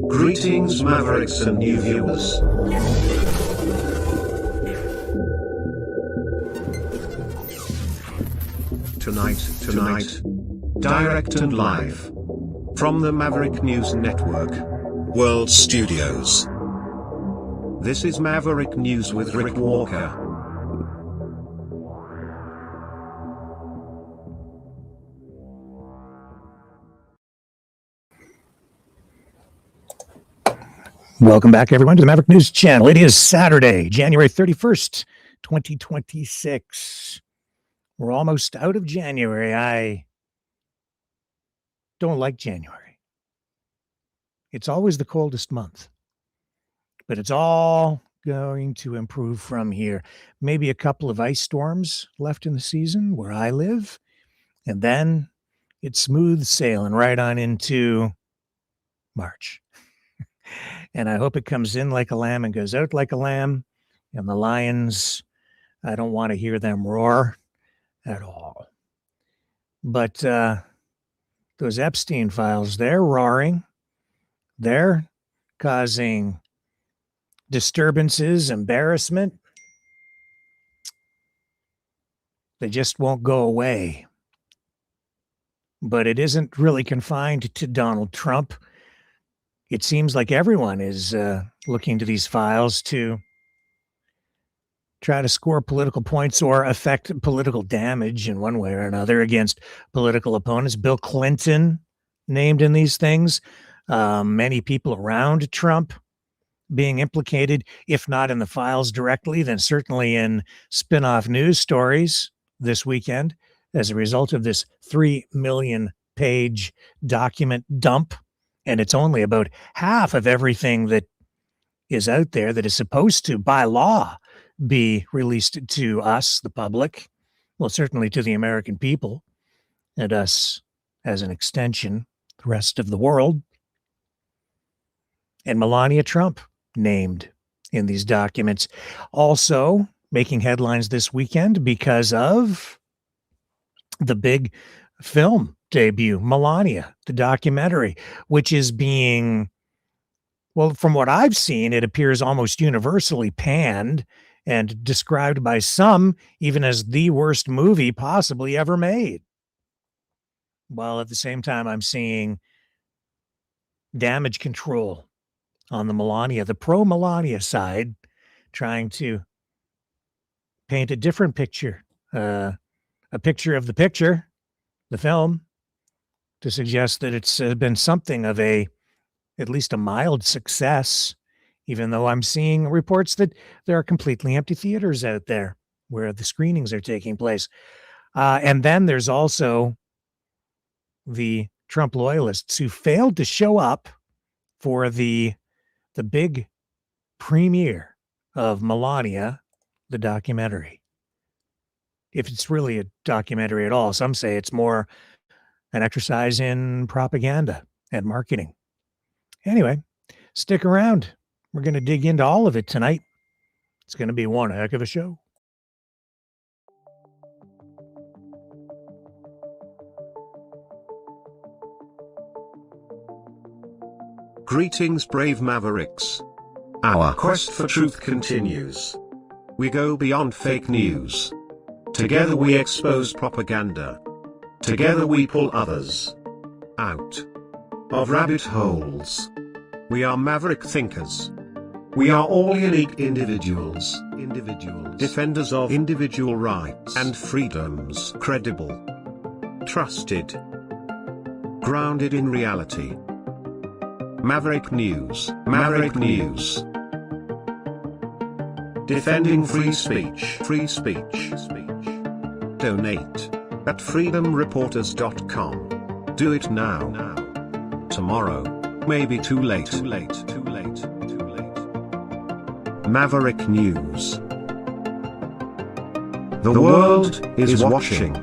Greetings, Mavericks and new viewers. Tonight, direct and live from the Maverick News Network World Studios. This is Maverick News with Rick Walker. Welcome back, everyone, to the Maverick News Channel. It is Saturday, January 31st, 2026. We're almost out of January. I don't like January. It's always the coldest month, but it's all going to improve from here. Maybe a couple of ice storms left in the season where I live, and then it's smooth sailing right on into March. And I hope it comes in like a lamb and goes out like a lamb. And the lions, I don't want to hear them roar at all. But those Epstein files, they're roaring. They're causing disturbances, embarrassment. They just won't go away. But it isn't really confined to Donald Trump. It seems like everyone is looking to these files to try to score political points or affect political damage in one way or another against political opponents. Bill Clinton named in these things. Many people around Trump being implicated, if not in the files directly, then certainly in spin-off news stories this weekend as a result of this 3 million page document dump. And it's only about half of everything that is out there that is supposed to, by law, be released to us, the public, well, certainly to the American people, and us as an extension, the rest of the world. And Melania Trump named in these documents. Also making headlines this weekend because of the big film debut, Melania, the documentary, which is being, well, from what I've seen, it appears almost universally panned and described by some even as the worst movie possibly ever made. While at the same time, I'm seeing damage control on the Melania, the pro-Melania side, trying to paint a different picture, a picture of the picture, the film, to suggest that it's been something of at least a mild success, even though I'm seeing reports that there are completely empty theaters out there where the screenings are taking place. And then there's also the Trump Loyalists who failed to show up for the big premiere of Melania, the documentary. If it's really a documentary at all, some say it's more an exercise in propaganda and marketing. Anyway, stick around. We're going to dig into all of it tonight. It's going to be one heck of a show. Greetings, brave Mavericks. Our quest for truth continues. We go beyond fake news. Together we expose propaganda. Together we pull others out of rabbit holes. We are maverick thinkers. We are all unique individuals, defenders of individual rights and freedoms, credible, trusted, grounded in reality. Maverick News, Maverick News. Defending free speech, Donate at freedomreporters.com. Do it now. Tomorrow may be too late. Maverick News. The world is watching.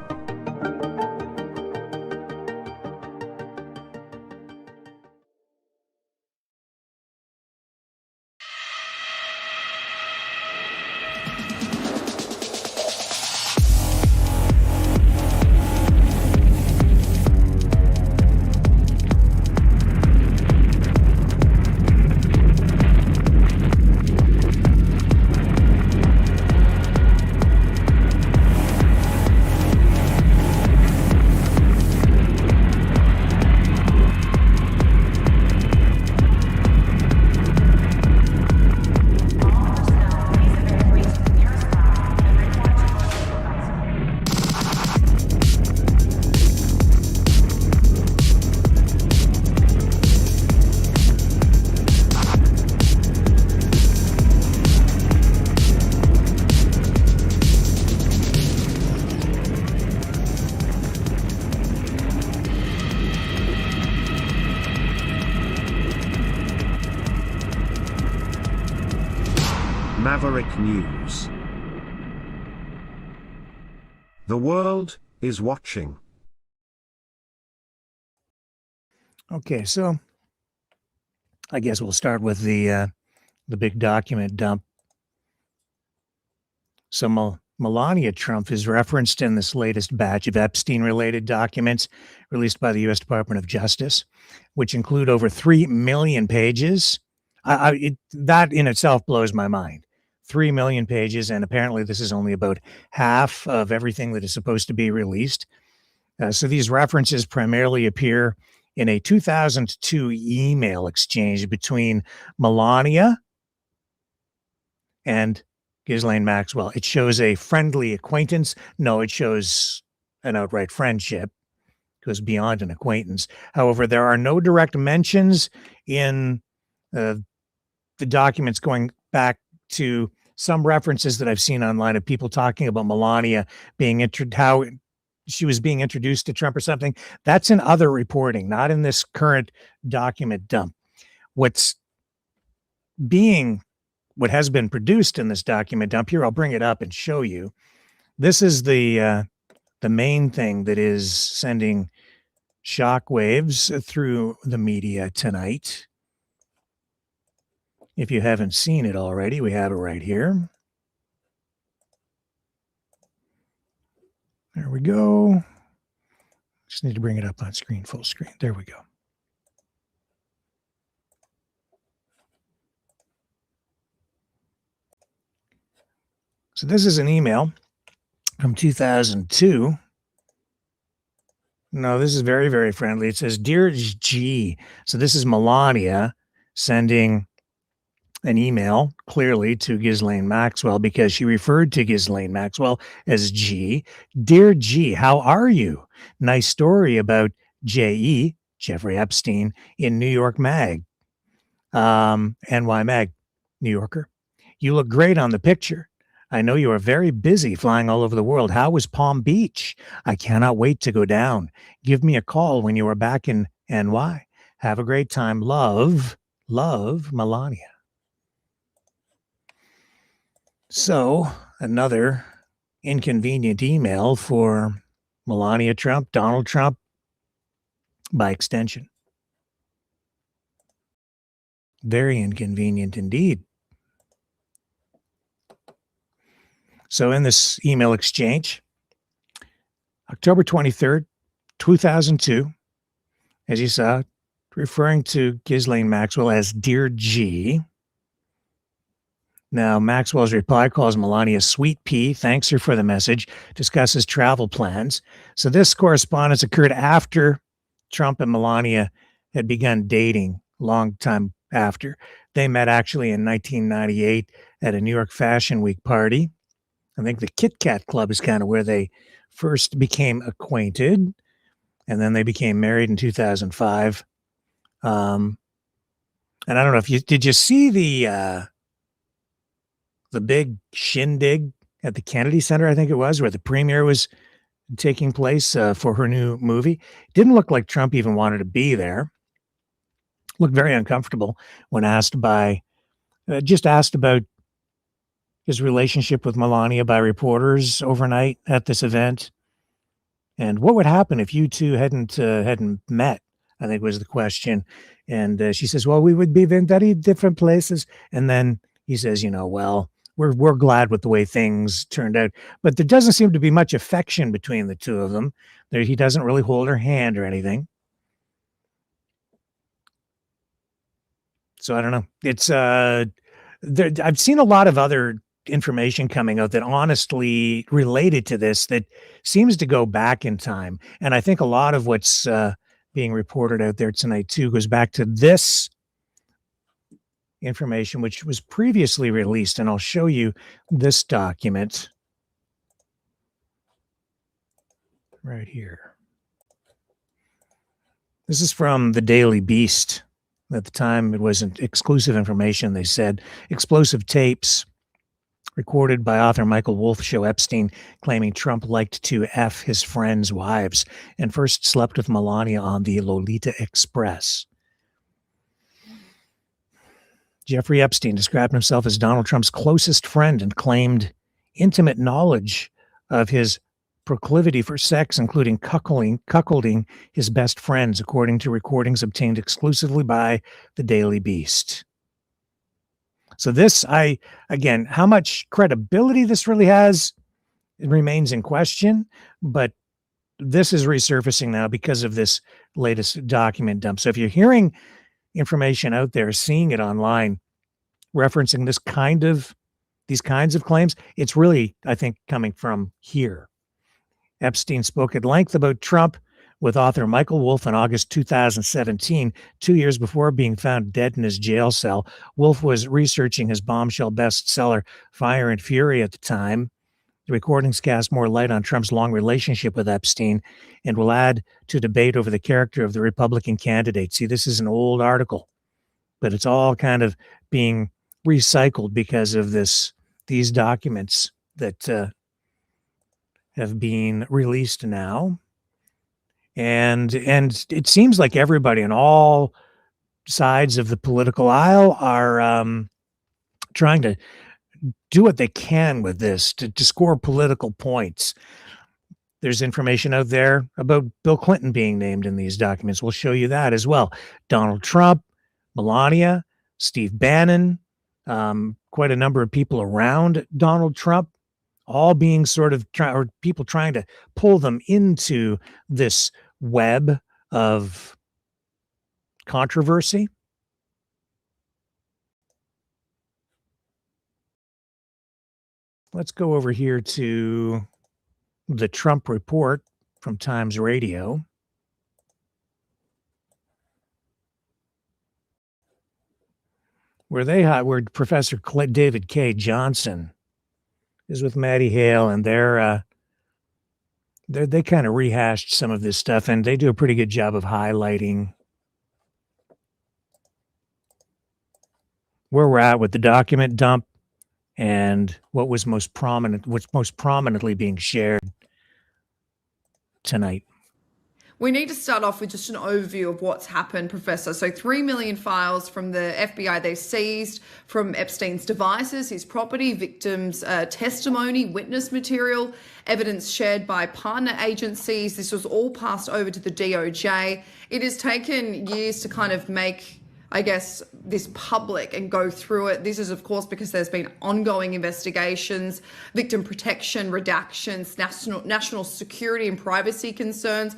Maverick News. The world is watching. Okay, so I guess we'll start with the big document dump. So Melania Trump is referenced in this latest batch of Epstein-related documents released by the U.S. Department of Justice, which include over 3 million pages. That in itself blows my mind. 3 million pages, and apparently this is only about half of everything that is supposed to be released. So these references primarily appear in a 2002 email exchange between Melania and Ghislaine Maxwell. It shows a friendly acquaintance. No, it shows an outright friendship. It goes beyond an acquaintance. However, there are no direct mentions in the documents going back to some references that I've seen online of people talking about Melania being how she was being introduced to Trump or something. That's in other reporting, not in this current document dump. What has been produced in this document dump here, I'll bring it up and show you. This is the main thing that is sending shockwaves through the media tonight. If you haven't seen it already, we have it right here. There we go. Just need to bring it up on screen, full screen. There we go. So this is an email from 2002. No, this is very, very friendly. It says, "Dear G." So this is Melania sending an email clearly to Ghislaine Maxwell because she referred to Ghislaine Maxwell as G. "Dear G, how are you? Nice story about J.E., Jeffrey Epstein, in New York Mag. NY Mag, New Yorker. You look great on the picture. I know you are very busy flying all over the world. How was Palm Beach? I cannot wait to go down. Give me a call when you are back in NY. Have a great time. Love, Melania." So, another inconvenient email for Melania Trump, Donald Trump, by extension. Very inconvenient indeed. So in this email exchange, October 23rd, 2002, as you saw, referring to Ghislaine Maxwell as Dear G. Now, Maxwell's reply calls Melania Sweet Pea, thanks her for the message, discusses travel plans. So this correspondence occurred after Trump and Melania had begun dating, long time after. They met actually in 1998 at a New York Fashion Week party. I think the Kit Kat Club is kind of where they first became acquainted, and then they became married in 2005. And I don't know if did you see the big shindig at the Kennedy Center, I think it was, where the premiere was taking place for her new movie. Didn't look like Trump even wanted to be there. Looked very uncomfortable when asked about his relationship with Melania by reporters overnight at this event. And what would happen if you two hadn't met, I think was the question. And she says, well, we would be in very different places. And then he says, well, we're glad with the way things turned out. But there doesn't seem to be much affection between the two of them. He doesn't really hold her hand or anything. So I don't know. It's I've seen a lot of other information coming out that honestly related to this that seems to go back in time. And I think a lot of what's being reported out there tonight too goes back to this information, which was previously released. And I'll show you this document right here. This is from the Daily Beast. At the time, it wasn't exclusive information. They said explosive tapes recorded by author Michael Wolff show Epstein claiming Trump liked to F his friends' wives and first slept with Melania on the Lolita Express. Jeffrey Epstein described himself as Donald Trump's closest friend and claimed intimate knowledge of his proclivity for sex, including cuckolding his best friends, according to recordings obtained exclusively by the Daily Beast. So this, again, how much credibility this really has, it remains in question, but this is resurfacing now because of this latest document dump. So if you're hearing information out there, seeing it online, referencing these kinds of claims, it's really, I think, coming from here. Epstein spoke at length about Trump with author Michael Wolff in August 2017, 2 years before being found dead in his jail cell. Wolff was researching his bombshell bestseller, Fire and Fury, at the time. The recordings cast more light on Trump's long relationship with Epstein and will add to debate over the character of the Republican candidate. See, this is an old article, but it's all kind of being recycled because of these documents that have been released now. And it seems like everybody on all sides of the political aisle are trying to do what they can with this to score political points. There's information out there about Bill Clinton being named in these documents. We'll show you that as well. Donald Trump, Melania, Steve Bannon, quite a number of people around Donald Trump, all being sort of people trying to pull them into this web of controversy. Let's go over here to the Trump Report from Times Radio. Where Professor David K. Johnson is with Maddie Hale, and they kind of rehashed some of this stuff, and they do a pretty good job of highlighting where we're at with the document dump and what's most prominently being shared tonight. We need to start off with just an overview of what's happened, Professor. So 3 million files from the FBI they seized from Epstein's devices, his property, victims' testimony, witness material, evidence shared by partner agencies. This was all passed over to the DOJ. It has taken years to kind of make, I guess, this public and go through it. This is, of course, because there's been ongoing investigations, victim protection, redactions, national security and privacy concerns.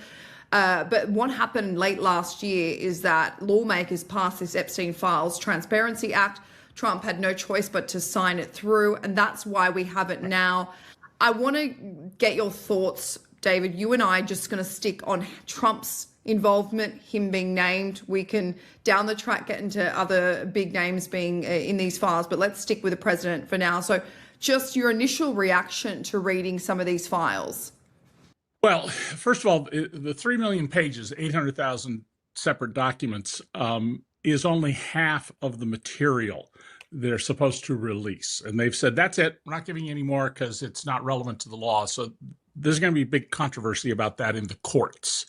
But what happened late last year is that lawmakers passed this Epstein Files Transparency Act. Trump had no choice but to sign it through, and that's why we have it now. I want to get your thoughts, David. You and I just going to stick on Trump's involvement, him being named. We can down the track get into other big names being in these files, but let's stick with the president for now. So just your initial reaction to reading some of these files. Well, first of all, the 3 million pages, 800,000 separate documents, is only half of the material they're supposed to release. And they've said, that's it. We're not giving you any more because it's not relevant to the law. So there's going to be a big controversy about that in the courts.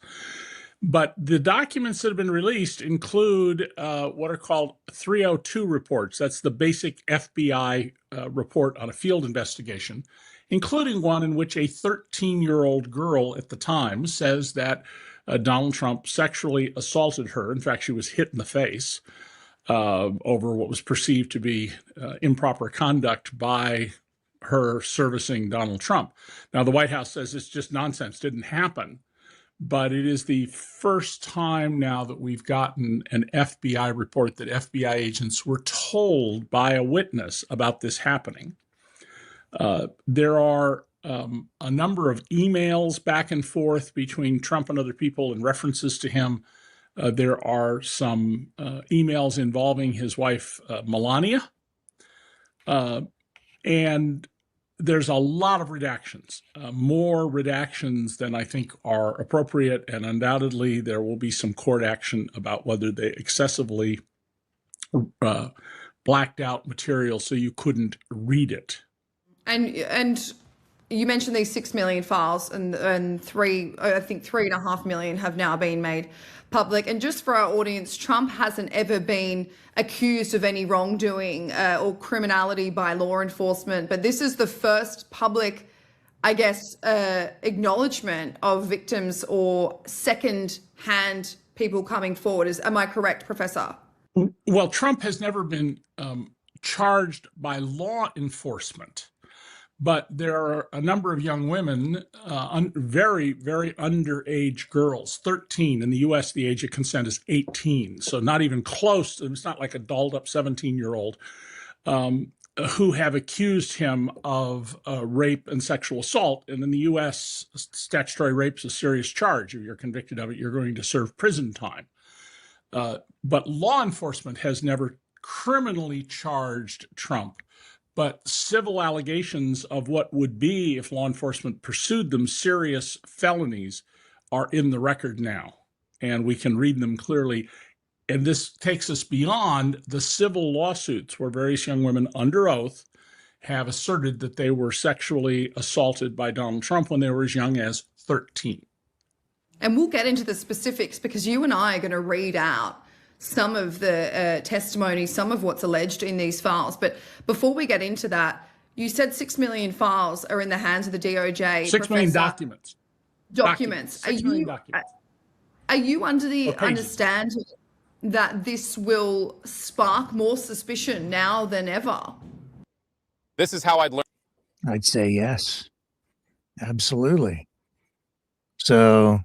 But the documents that have been released include what are called 302 reports. That's the basic FBI report on a field investigation, including one in which a 13-year-old girl at the time says that Donald Trump sexually assaulted her. In fact, she was hit in the face over what was perceived to be improper conduct by her servicing Donald Trump. Now, the White House says it's just nonsense, didn't happen. But it is the first time now that we've gotten an FBI report that FBI agents were told by a witness about this happening. There are a number of emails back and forth between Trump and other people and references to him. There are some emails involving his wife, Melania. And there's a lot of redactions, more redactions than I think are appropriate. And undoubtedly, there will be some court action about whether they excessively blacked out material so you couldn't read it. And you mentioned these 6 million files, and I think 3.5 million have now been made public. And just for our audience, Trump hasn't ever been accused of any wrongdoing or criminality by law enforcement, but this is the first public, I guess, acknowledgement of victims or second-hand people coming forward. Am I correct, Professor? Well, Trump has never been charged by law enforcement, but there are a number of young women, very, very underage girls, 13. In the U.S., the age of consent is 18, so not even close. It's not like a dolled-up 17-year-old, who have accused him of rape and sexual assault. And in the U.S., statutory rape is a serious charge. If you're convicted of it, you're going to serve prison time. But law enforcement has never criminally charged Trump. But civil allegations of what would be, if law enforcement pursued them, serious felonies are in the record now. And we can read them clearly. And this takes us beyond the civil lawsuits where various young women under oath have asserted that they were sexually assaulted by Donald Trump when they were as young as 13. And we'll get into the specifics because you and I are going to read out some of the testimony, some of what's alleged in these files. But before we get into that, you said 6 million files are in the hands of the DOJ. 6 million documents. Documents. 6 million documents. Are you under the understanding that this will spark more suspicion now than ever? This is how I'd learn. I'd say yes. Absolutely. So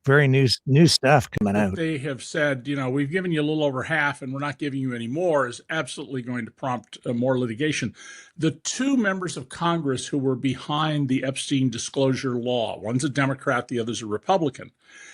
very new stuff coming out. They have said, we've given you a little over half and we're not giving you any more, is absolutely going to prompt more litigation. The two members of Congress who were behind the Epstein disclosure law, one's a Democrat, the other's a Republican,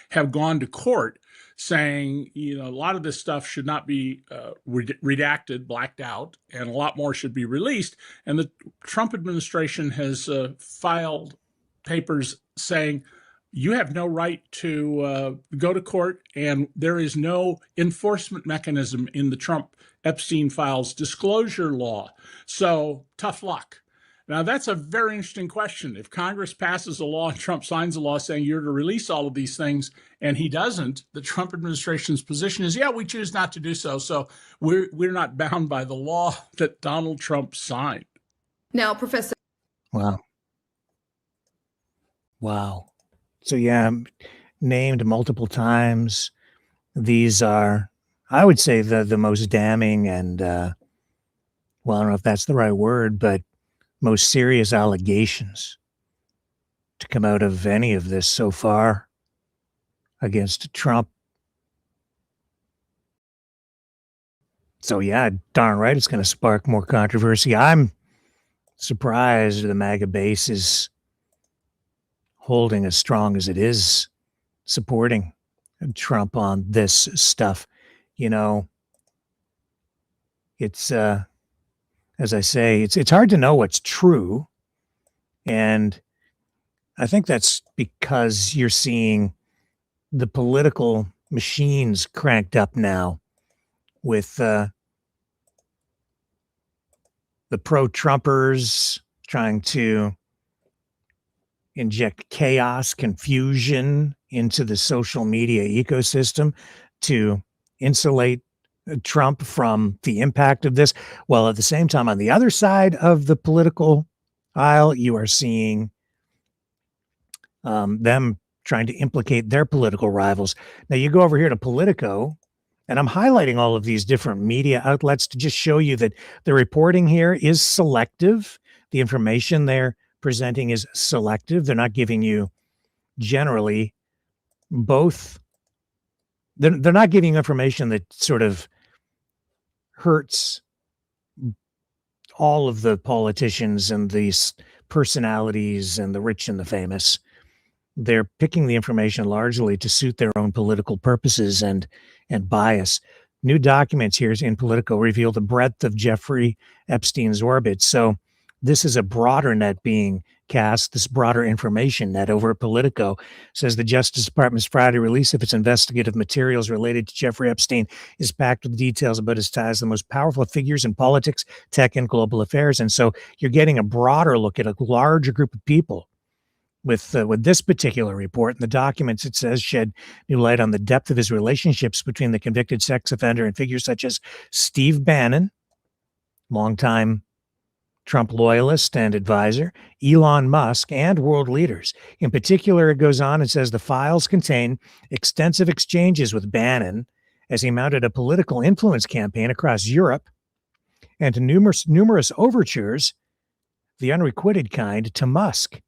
have gone to court saying, a lot of this stuff should not be redacted, blacked out, and a lot more should be released. And the Trump administration has filed papers saying, you have no right to go to court, and there is no enforcement mechanism in the Trump Epstein files disclosure law. So tough luck. Now, that's a very interesting question. If Congress passes a law and Trump signs a law saying you're to release all of these things, and he doesn't, the Trump administration's position is, we choose not to do so. So we're not bound by the law that Donald Trump signed. Now, Professor. Wow. So, named multiple times. These are, I would say, the most damning and, I don't know if that's the right word, but most serious allegations to come out of any of this so far against Trump. So, darn right, it's going to spark more controversy. I'm surprised the MAGA base is holding as strong as it is, supporting Trump on this stuff. It's, as I say, it's hard to know what's true. And I think that's because you're seeing the political machines cranked up now with the pro-Trumpers trying to inject chaos, confusion into the social media ecosystem to insulate Trump from the impact of this. While at the same time, on the other side of the political aisle, you are seeing them trying to implicate their political rivals. Now you go over here to Politico, and I'm highlighting all of these different media outlets to just show you that the reporting here is selective. The information they're presenting is selective. They're not giving you generally both. They're not giving information that sort of hurts all of the politicians and these personalities and the rich and the famous. They're picking the information largely to suit their own political purposes and bias. New documents here in Politico reveal the breadth of Jeffrey Epstein's orbit. So This is a broader net being cast, this broader information net over at Politico, says the Justice Department's Friday release of its investigative materials related to Jeffrey Epstein is packed with details about his ties to the most powerful figures in politics, tech, and global affairs. And so you're getting a broader look at a larger group of people with this particular report. And the documents, it says, shed new light on the depth of his relationships between the convicted sex offender and figures such as Steve Bannon, longtime Trump loyalist and advisor, Elon Musk, and world leaders. In particular, it goes on and says the files contain extensive exchanges with Bannon as he mounted a political influence campaign across Europe, and numerous overtures, the unrequited kind, to Musk.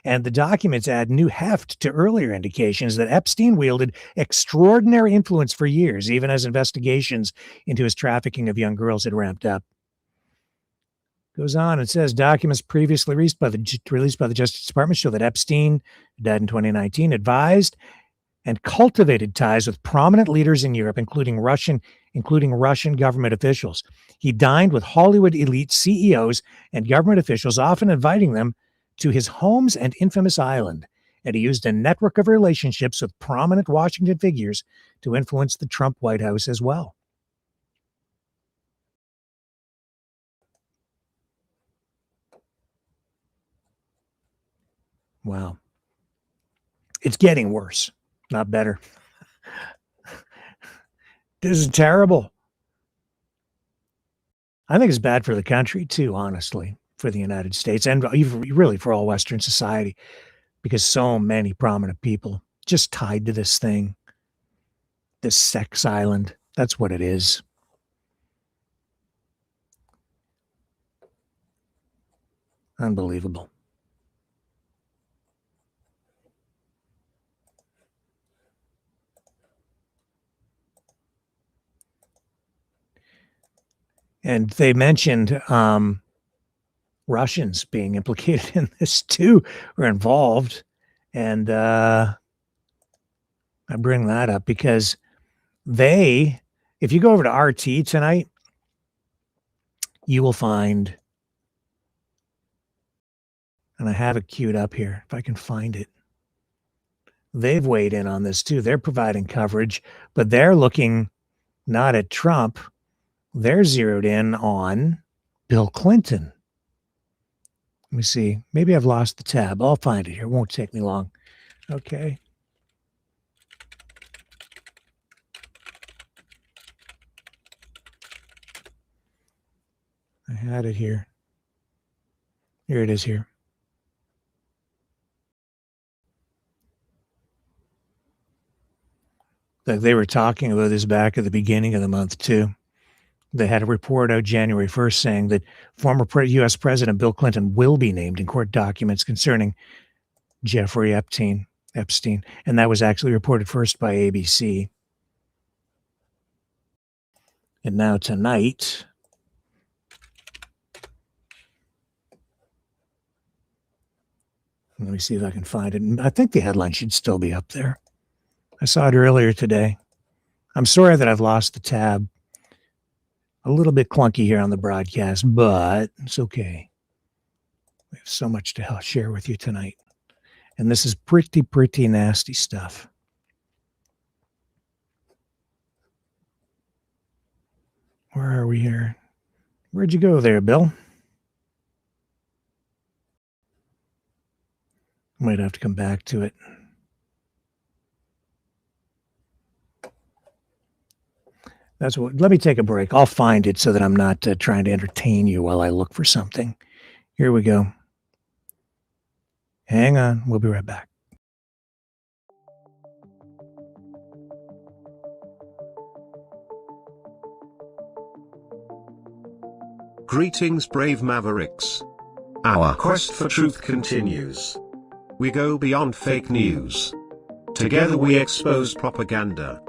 And the documents add new heft to earlier indications that Epstein wielded extraordinary influence for years, even as investigations into his trafficking of young girls had ramped up. Goes on and says documents previously released by the Justice Department show that Epstein, who died in 2019, advised and cultivated ties with prominent leaders in Europe, including Russian government officials. He dined with Hollywood elite CEOs and government officials, often inviting them to his homes and infamous island. And he used a network of relationships with prominent Washington figures to influence the Trump White House as well. Wow. It's getting worse, not better. This is terrible. I think it's bad for the country too, honestly, for the United States and really for all Western society, because so many prominent people just tied to this thing, this sex island. That's what it is. Unbelievable. And they mentioned Russians being implicated in this too, or involved. And I bring that up because if you go over to RT tonight, you will find, and I have it queued up here, if I can find it. They've weighed in on this too. They're providing coverage, but they're looking not at Trump. They're zeroed in on Bill Clinton. Let me see. Maybe I've lost the tab. I'll find it here. It won't take me long. Okay. I had it here. Here it is here. They were talking about this back at the beginning of the month too. They had a report out January 1st saying that former U.S. President Bill Clinton will be named in court documents concerning Jeffrey Epstein. And that was actually reported first by ABC. And now tonight, let me see if I can find it. I think the headline should still be up there. I saw it earlier today. I'm sorry that I've lost the tab. A little bit clunky here on the broadcast, but it's okay. We have so much to share with you tonight. And this is pretty nasty stuff. Where are we here? Where'd you go there, Bill? Might have to come back to it. Let me take a break. I'll find it so that I'm not trying to entertain you while I look for something. Here we go. Hang on. We'll be right back. Greetings, brave Mavericks. Our quest for truth continues. We go beyond fake news. Together we expose propaganda.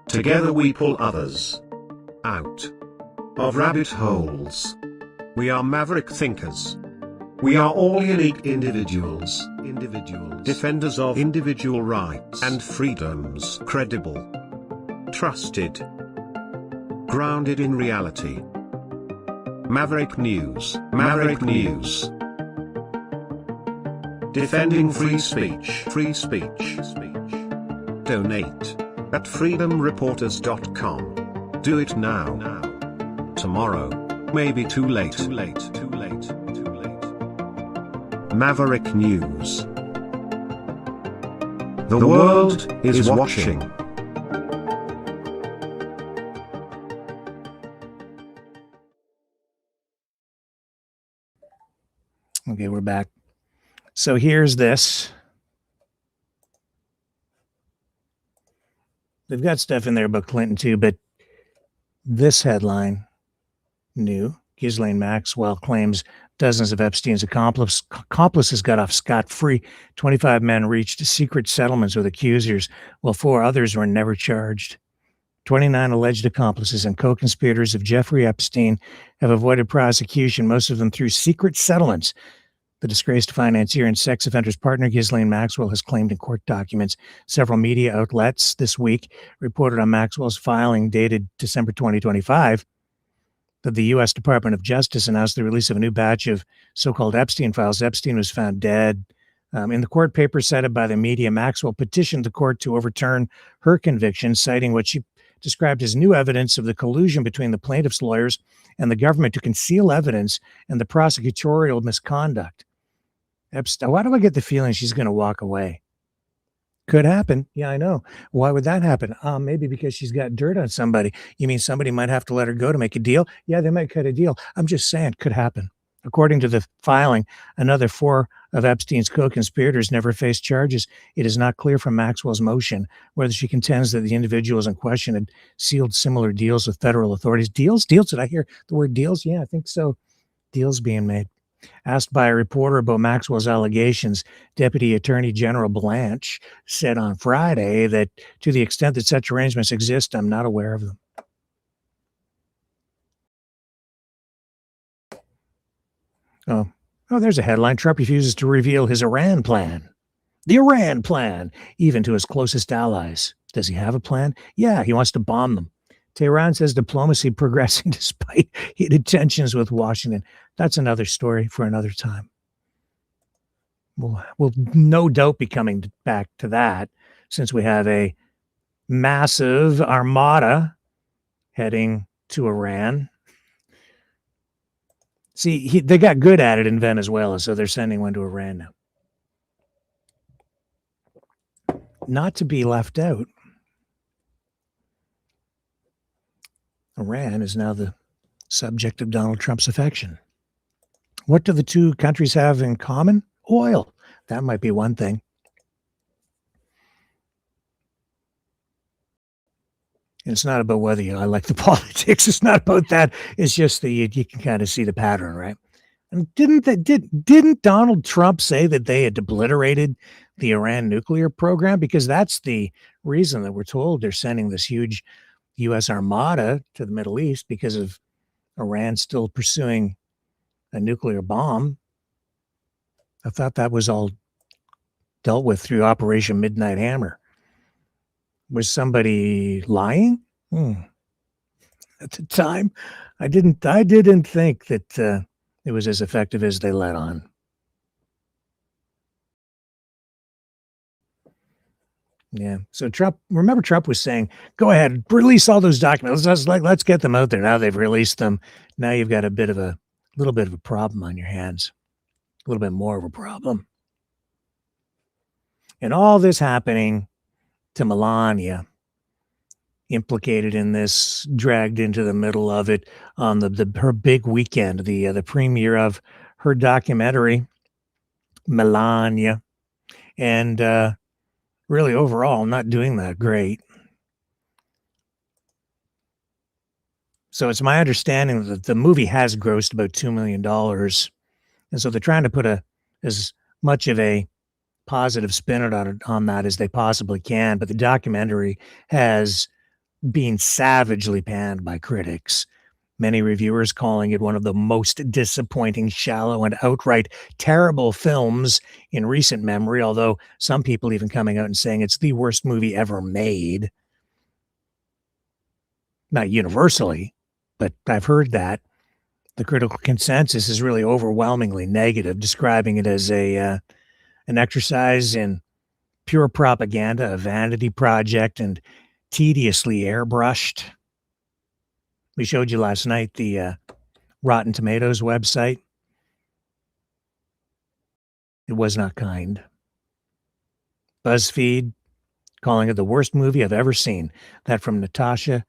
Together we pull others out of rabbit holes. We are maverick thinkers. We are all unique individuals, defenders of individual rights and freedoms, credible, trusted, grounded in reality. Maverick News. Maverick News. Defending free speech. Free speech. Donate at freedomreporters.com. Do it now. Tomorrow may be too late. Maverick News. The world is watching. Okay, we're back. So here's this. They've got stuff in there about Clinton too, but this headline, new, Ghislaine Maxwell claims dozens of Epstein's accomplices got off scot-free. 25 men reached secret settlements with accusers, while 4 others were never charged. 29 alleged accomplices and co-conspirators of Jeffrey Epstein have avoided prosecution, most of them through secret settlements. The disgraced financier and sex offender's partner, Ghislaine Maxwell, has claimed in court documents. Several media outlets this week reported on Maxwell's filing dated December 2025 that the U.S. Department of Justice announced the release of a new batch of so-called Epstein files. Epstein was found dead. In the court papers cited by the media, Maxwell petitioned the court to overturn her conviction, citing what she described as new evidence of the collusion between the plaintiff's lawyers and the government to conceal evidence and the prosecutorial misconduct. Epstein, why do I get the feeling she's going to walk away? Could happen. Yeah, I know. Why would that happen? Maybe because she's got dirt on somebody. You mean somebody might have to let her go to make a deal? Yeah, they might cut a deal. I'm just saying, could happen. According to the filing, another 4 of Epstein's co-conspirators never faced charges. It is not clear from Maxwell's motion whether she contends that the individuals in question had sealed similar deals with federal authorities. Deals? Did I hear the word deals? Yeah, I think so. Deals being made. Asked by a reporter about Maxwell's allegations, Deputy Attorney General Blanche said on Friday that to the extent that such arrangements exist, I'm not aware of them. Oh, there's a headline. Trump refuses to reveal his Iran plan. The Iran plan, even to his closest allies. Does he have a plan? Yeah, he wants to bomb them. Tehran says diplomacy progressing despite heated tensions with Washington. That's another story for another time. We'll no doubt be coming back to that since we have a massive armada heading to Iran. See, they got good at it in Venezuela, so they're sending one to Iran now. Not to be left out, Iran is now the subject of Donald Trump's affection. What do the two countries have in common? Oil. That might be one thing. And it's not about whether I like the politics. It's not about that. It's just that you can kind of see the pattern, right? And didn't Donald Trump say that they had obliterated the Iran nuclear program? Because that's the reason that we're told they're sending this huge U.S. armada to the Middle East, because of Iran still pursuing a nuclear bomb. I thought that was all dealt with through Operation Midnight Hammer. Was somebody lying? At the time, I didn't think that it was as effective as they let on. Yeah. So Trump was saying, go ahead, release all those documents. Let's get them out there. Now they've released them. Now you've got a little bit of a problem on your hands. A little bit more of a problem. And all this happening to Melania, implicated in this, dragged into the middle of it on her big weekend, the premiere of her documentary, Melania, and really overall not doing that great. So it's my understanding that the movie has grossed about $2 million. And so they're trying to put as much of a positive spin on that as they possibly can. But the documentary has been savagely panned by critics. Many reviewers calling it one of the most disappointing, shallow, and outright terrible films in recent memory, although some people even coming out and saying it's the worst movie ever made. Not universally, but I've heard that. The critical consensus is really overwhelmingly negative, describing it as an exercise in pure propaganda, a vanity project, and tediously airbrushed. We showed you last night the Rotten Tomatoes website. It was not kind. BuzzFeed calling it the worst movie I've ever seen. That from Natasha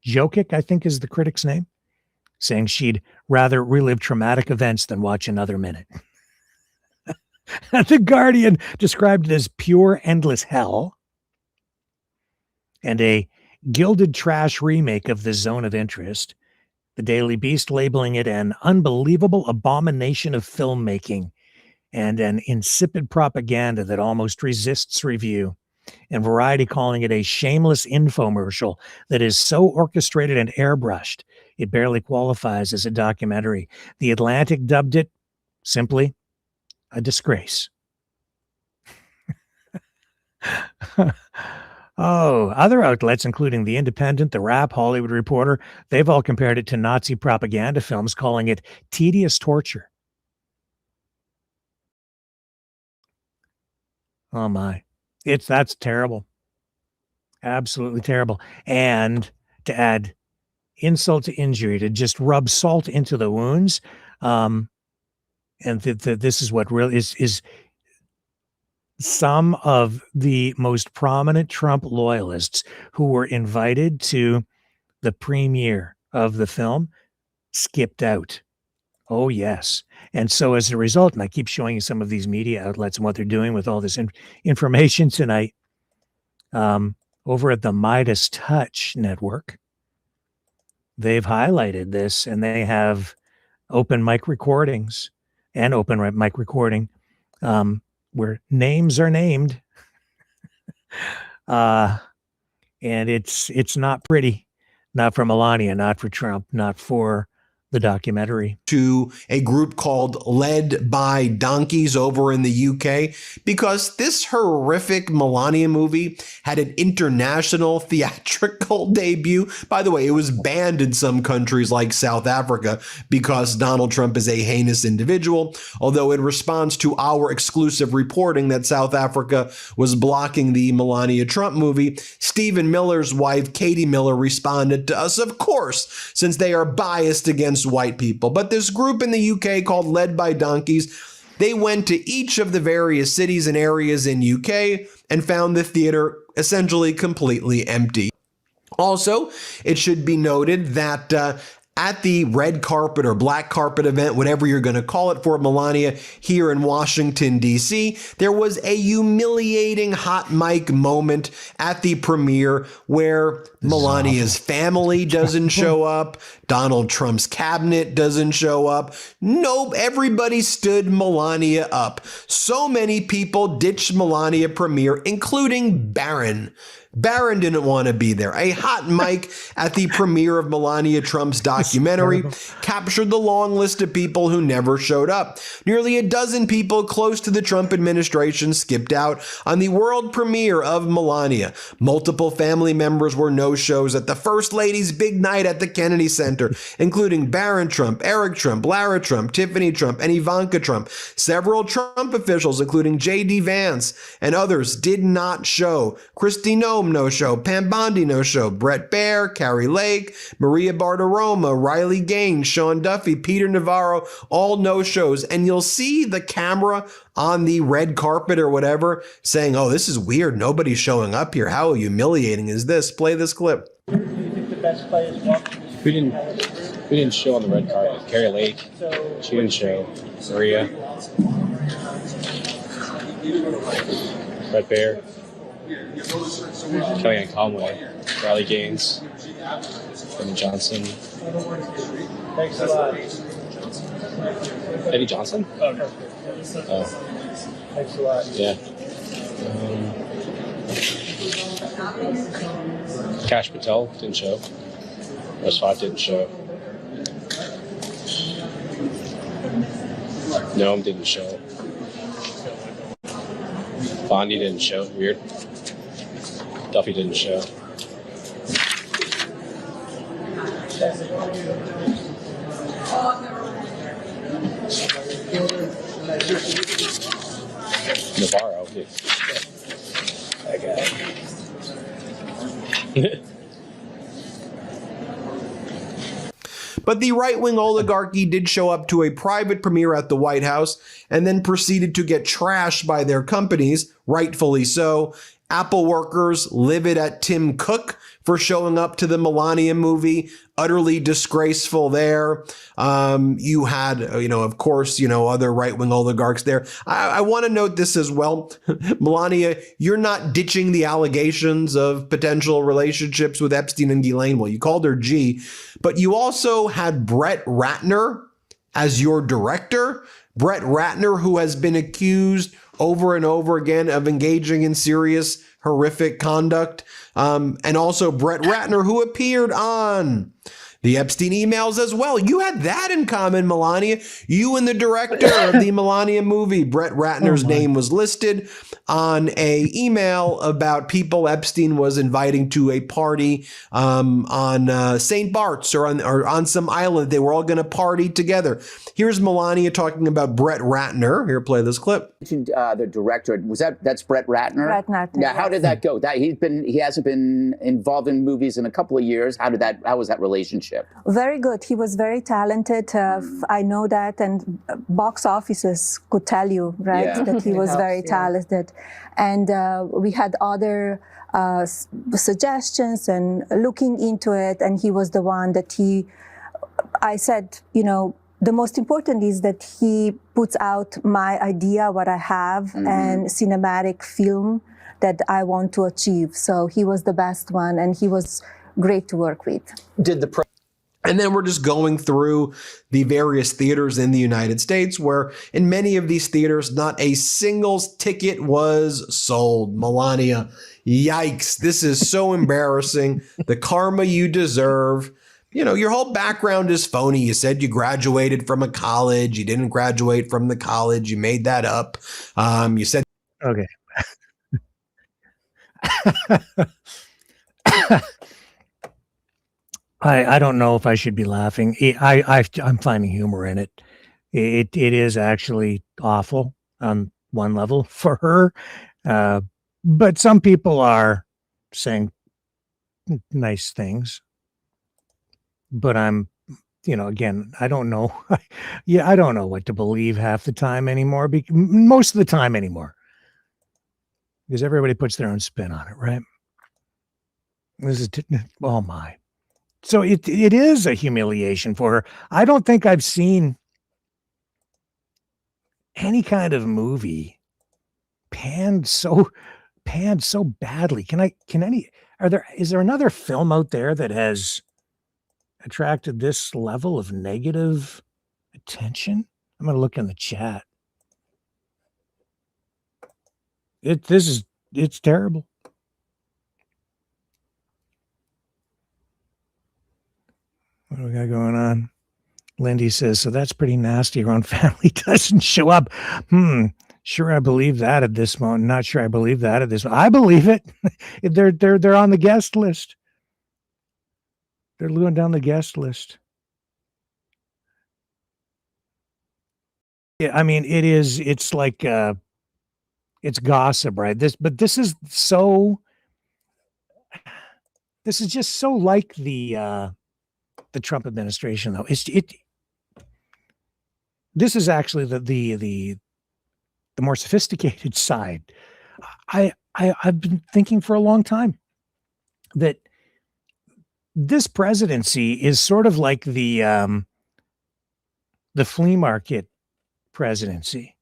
Jokic, I think is the critic's name, saying she'd rather relive traumatic events than watch another minute. The Guardian described it as pure, endless hell and a gilded trash remake of The Zone of Interest. The Daily Beast labeling it an unbelievable abomination of filmmaking and an insipid propaganda that almost resists review. And Variety calling it a shameless infomercial that is so orchestrated and airbrushed, it barely qualifies as a documentary. The Atlantic dubbed it simply a disgrace. Oh, other outlets, including The Independent, The Wrap, Hollywood Reporter, they've all compared it to Nazi propaganda films, calling it tedious torture. Oh my. That's terrible. Absolutely terrible. And to add insult to injury, to just rub salt into the wounds, and this is what really is some of the most prominent Trump loyalists who were invited to the premiere of the film skipped out. Oh, yes. And so as a result, and I keep showing you some of these media outlets and what they're doing with all this information tonight, over at the Midas Touch Network, they've highlighted this, and they have open mic recordings and open mic recording where names are named. And it's not pretty. Not for Melania, not for Trump, not for the documentary. To a group called Led by Donkeys over in the UK, because this horrific Melania movie had an international theatrical debut. By the way, it was banned in some countries like South Africa because Donald Trump is a heinous individual, although in response to our exclusive reporting that South Africa was blocking the Melania Trump movie, Stephen Miller's wife, Katie Miller, responded to us, of course, since they are biased against white people. But this group in the UK called Led by Donkeys, they went to each of the various cities and areas in UK and found the theater essentially completely empty. Also, it should be noted that at the red carpet or black carpet event, whatever you're going to call it, for Melania here in Washington, D.C., there was a humiliating hot mic moment at the premiere where Melania's family doesn't show up. Donald Trump's cabinet doesn't show up. Nope, everybody stood Melania up. So many people ditched Melania premiere, including Barron. Barron didn't want to be there. A hot mic at the premiere of Melania Trump's documentary captured the long list of people who never showed up. Nearly a dozen people close to the Trump administration skipped out on the world premiere of Melania. Multiple family members were no-shows at the First Lady's big night at the Kennedy Center, including Barron Trump, Eric Trump, Lara Trump, Tiffany Trump, and Ivanka Trump. Several Trump officials, including J.D. Vance and others, did not show. Kristi Noem, no-show. Pam Bondi, no-show. Brett Baer, Carrie Lake, Maria Bartiromo, Riley Gaines, Sean Duffy, Peter Navarro, all no-shows. And you'll see the camera on the red carpet or whatever saying, oh, this is weird. Nobody's showing up here. How humiliating is this? Play this clip. We didn't show on the red carpet. Carrie Lake, she didn't show. Maria. Brett Baer. Kellyanne Conway, Riley Gaines, Eddie Johnson. Thanks a lot. Eddie Johnson? Oh. Thanks a lot. Yeah. Kash Patel didn't show. Russ Fott didn't show. Noam didn't show. Bondi didn't show. Weird. Duffy didn't show. Navarro. That guy. But the right-wing oligarchy did show up to a private premiere at the White House and then proceeded to get trashed by their companies, rightfully so. Apple workers livid at Tim Cook for showing up to the Melania movie, utterly disgraceful there. You had, of course, other right-wing oligarchs there. I want to note this as well. Melania, you're not ditching the allegations of potential relationships with Epstein and Ghislaine. Well, you called her G, but you also had Brett Ratner as your director. Brett Ratner, who has been accused over and over again of engaging in serious, horrific conduct. And also Brett Ratner, who appeared on the Epstein emails as well. You had that in common, Melania. You and the director of the Melania movie, Brett Ratner's name was listed on a email about people Epstein was inviting to a party on St. Bart's or on some island. They were all going to party together. Here's Melania talking about Brett Ratner. Here, play this clip. The director, that's Brett Ratner? Brett Ratner. Yeah, how did that go? He hasn't been involved in movies in a couple of years. How was that relationship? Very good. He was very talented. I know that, and box offices could tell you, right, that he was very talented. And we had other suggestions and looking into it, and he was the one that I said, the most important is that he puts out my idea, what I have, and cinematic film that I want to achieve. So he was the best one, and he was great to work with. And then we're just going through the various theaters in the United States where in many of these theaters, not a single ticket was sold. Melania, yikes. This is so embarrassing. The karma you deserve. Your whole background is phony. You said you graduated from a college. You didn't graduate from the college. You made that up. You said. Okay. I don't know if I should be laughing. I'm finding humor in it. It is actually awful on one level for her, but some people are saying nice things. But I'm, again, I don't know. I don't know what to believe half the time anymore. Most of the time anymore, because everybody puts their own spin on it, right? This is oh my. So it is a humiliation for her. I don't think I've seen any kind of movie panned so badly. Is there another film out there that has attracted this level of negative attention? I'm going to look in the chat. It's terrible. What do we got going on? Lindy says, so that's pretty nasty. Her own family doesn't show up. Sure, I believe that at this moment. Not sure I believe that at this moment. I believe it. They're on the guest list. They're going down the guest list. Yeah, I mean, it's like it's gossip, right? This is just so like the Trump administration, though. This is actually the more sophisticated side. I've been thinking for a long time that this presidency is sort of like the flea market presidency.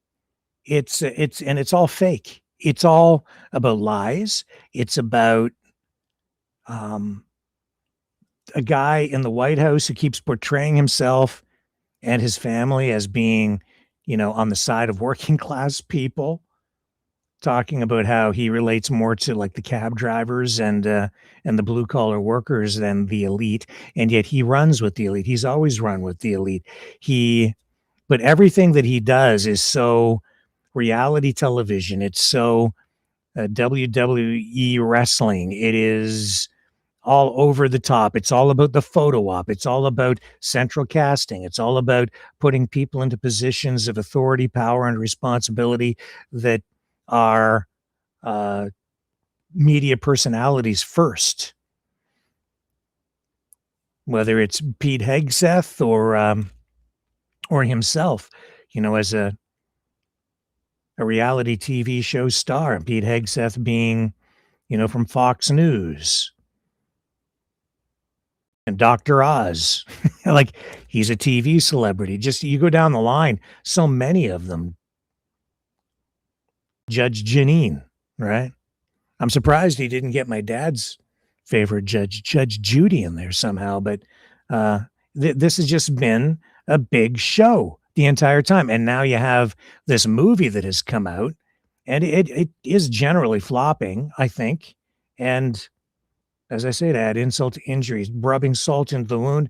It's all fake. It's all about lies. It's about a guy in the White House who keeps portraying himself and his family as being, on the side of working class people, talking about how he relates more to like the cab drivers and the blue collar workers than the elite. And yet he runs with the elite. He's always run with the elite. But everything that he does is so reality television. It's so WWE wrestling. It is all over the top. It's all about the photo op. It's all about central casting. It's all about putting people into positions of authority, power, and responsibility that are media personalities first. Whether it's Pete Hegseth or himself, as a reality TV show star, and Pete Hegseth being, from Fox News. And Dr. Oz, like he's a TV celebrity. Just you go down the line, so many of them. Judge Janine, right? I'm surprised he didn't get my dad's favorite judge, Judge Judy, in there somehow. But this has just been a big show the entire time. And now you have this movie that has come out, and it is generally flopping, I think. And as I say, to add insult to injury, rubbing salt into the wound,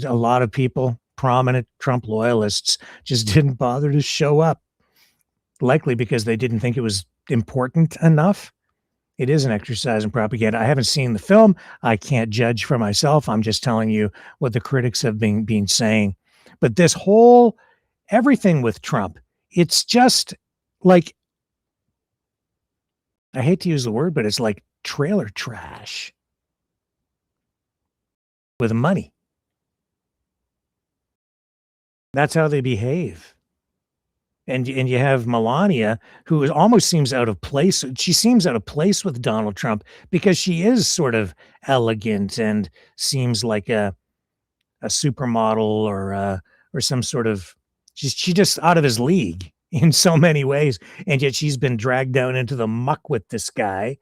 a lot of people, prominent Trump loyalists, just didn't bother to show up, likely because they didn't think it was important enough. It is an exercise in propaganda. I haven't seen the film. I can't judge for myself. I'm just telling you what the critics have been saying. But this whole everything with Trump, it's just like, I hate to use the word, but it's like trailer trash with money. That's how they behave. And you have Melania, who almost seems out of place. She seems out of place with Donald Trump because she is sort of elegant and seems like a supermodel or some sort of, she's just out of his league in so many ways. And yet she's been dragged down into the muck with this guy.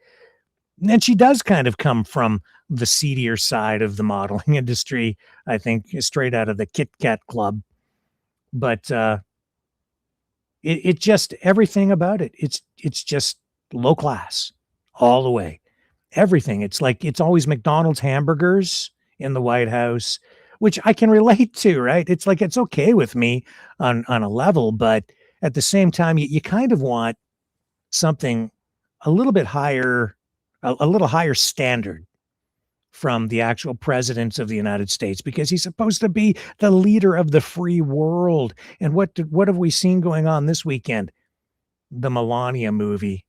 And she does kind of come from the seedier side of the modeling industry, I think, straight out of the Kit Kat Club. But it just, everything about it, it's just low class all the way. Everything. It's like, it's always McDonald's hamburgers in the White House, which I can relate to, right? It's like, it's okay with me on a level, but at the same time, you kind of want something a little bit higher, a little higher standard from the actual president of the United States, because he's supposed to be the leader of the free world. And what have we seen going on this weekend? The Melania movie.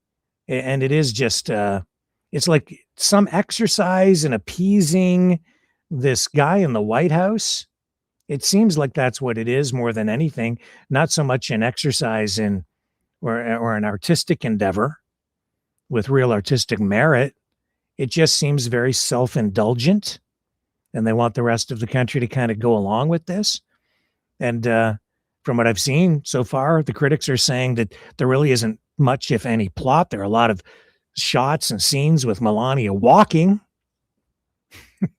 And it is just, it's like some exercise in appeasing this guy in the White House. It seems like that's what it is more than anything, not so much an exercise in or an artistic endeavor with real artistic merit. It just seems very self-indulgent, and they want the rest of the country to kind of go along with this. And from what I've seen so far, the critics are saying that there really isn't much, if any, plot. There are a lot of shots and scenes with Melania walking,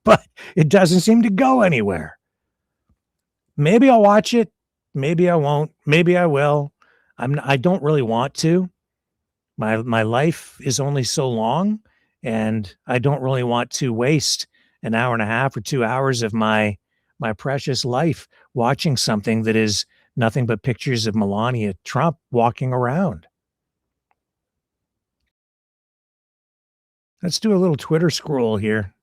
but it doesn't seem to go anywhere. Maybe I'll watch it. Maybe I won't. Maybe I will. I don't really want to. My life is only so long, and I don't really want to waste an hour and a half or 2 hours of my precious life watching something that is nothing but pictures of Melania Trump walking around. Let's do a little Twitter scroll here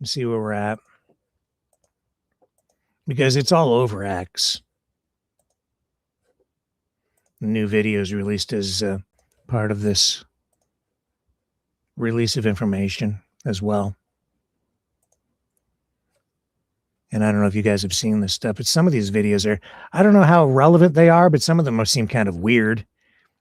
and see where we're at, because it's all over X. New videos released as part of this release of information as well. And I don't know if you guys have seen this stuff, but some of these videos are, I don't know how relevant they are, but some of them seem kind of weird.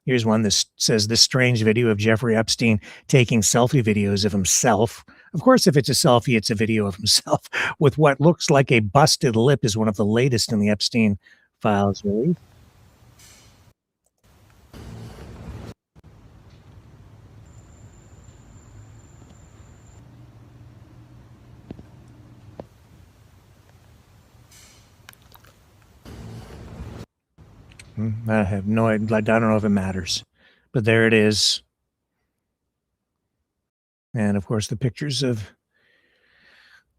Here's one that says, this strange video of Jeffrey Epstein taking selfie videos of himself. Of course, if it's a selfie, it's a video of himself with what looks like a busted lip, is one of the latest in the Epstein files release. I have no idea. I don't know if it matters, but there it is. And of course, the pictures of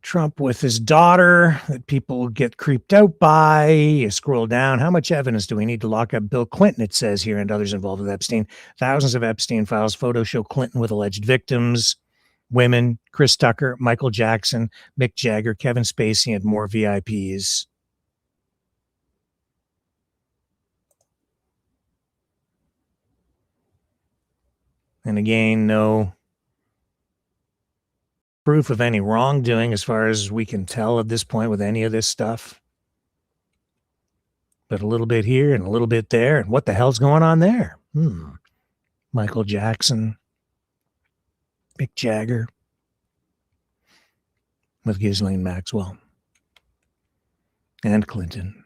Trump with his daughter that people get creeped out by. You scroll down. How much evidence do we need to lock up Bill Clinton? It says here, and others involved with Epstein. Thousands of Epstein files. Photos show Clinton with alleged victims. women, Chris Tucker, Michael Jackson, Mick Jagger, Kevin Spacey, and more VIPs. And again, no proof of any wrongdoing as far as we can tell at this point with any of this stuff. But a little bit here and a little bit there. And what the hell's going on there? Michael Jackson, Mick Jagger, with Ghislaine Maxwell and Clinton.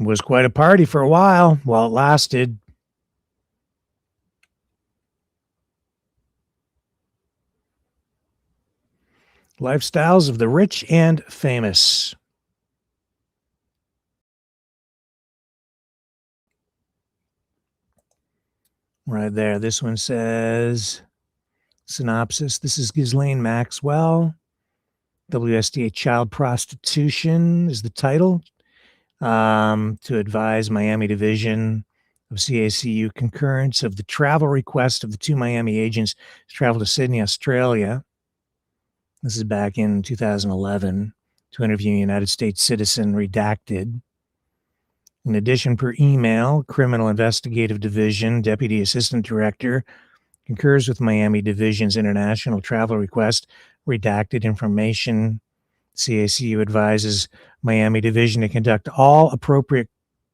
It was quite a party for a while it lasted. Lifestyles of the rich and famous. Right there. This one says, synopsis. This is Ghislaine Maxwell. WSDA Child Prostitution is the title. To advise Miami Division of CACU concurrence of the travel request of the two Miami agents to travel to Sydney, Australia. This is back in 2011 to interview a United States citizen, redacted. In addition, per email, Criminal Investigative Division Deputy Assistant Director concurs with Miami Division's international travel request, redacted information. CACU advises Miami Division to conduct all appropriate